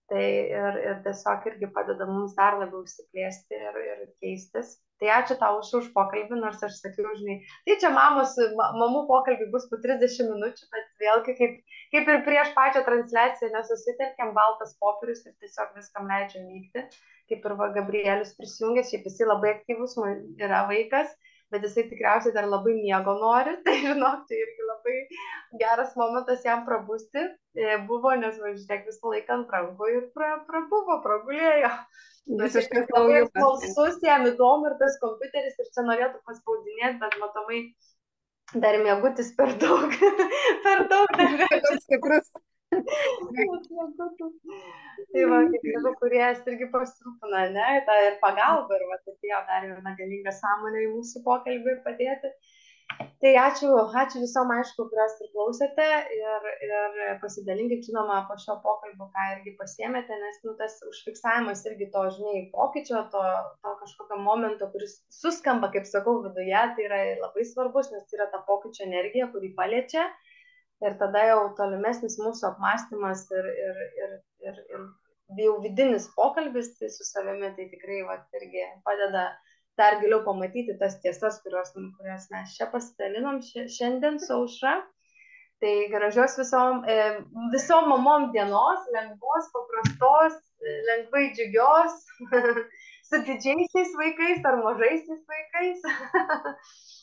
Tai ir tiesiog irgi padeda mums dar labiau išsiplėsti ir keistis. Tai ačiū tau už pokalbį, nors aš sakiau, žinai, tai čia mamų pokalbį bus po 30 minučių, bet vėlgi kaip ir prieš pačią transliaciją nesusitelkėm, baltas popierius ir tiesiog viskam leidžiam vykti. Kaip ir va, Gabrielius prisijungė, šiaip jisai labai aktyvus, yra vaikas, bet jisai tikriausiai dar labai miego nori, tai žinok, tai irgi labai geras momentas jam prabusti buvo, nes važiuok visą laiką ant rankų ir prabuvo, pragulėjo. Nors jis visiškas labai naujukas. smalsus, jam įdomu ir tas kompiuteris ir čia norėtų paspaudinėti, bet matomai dar mėgutis per daug, per daug dar Per daug stiprus. Tai va, kaip tėvų kuriejas irgi pasirūpina, ne, tą ir pagalbą, ir va, atėjo dar viena galinga sąmonė į mūsų pokalbį ir padėti. Tai ačiū visom, aišku, kurios ir klausėte ir pasidalinkit, žinoma, po šio pokalbio, ką irgi pasiemėte, nes nu, tas užfiksavimas irgi to, žinai, pokyčio, to kažkokio momento, kuris suskamba, kaip sakau, viduje, tai yra labai svarbus, nes tai yra ta pokyčio energija, kurį paliečia. Ir tada jau tolimesnis mūsų apmąstymas ir jau vidinis pokalbis tai su savimi, tai tikrai va, irgi padeda dar giliau pamatyti tas tiesas, kurias mes čia pasidalinom šiandien su Aušra. Tai gražios visom mamom dienos, lengvos, paprastos, lengvai džiugios, su didžiaisiais vaikais ar mažaisiais vaikais.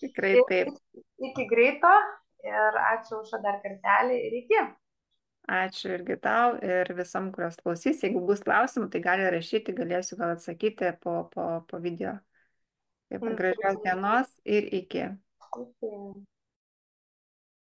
Tikrai taip. Iki greito ir ačiū už dar kartelį ir iki. Ačiū irgi tau ir visam, kurios klausys. Jeigu bus klausimų, tai gali rašyti, galėsiu gal atsakyti po video. Taip, gražios dienos ir iki. Okay.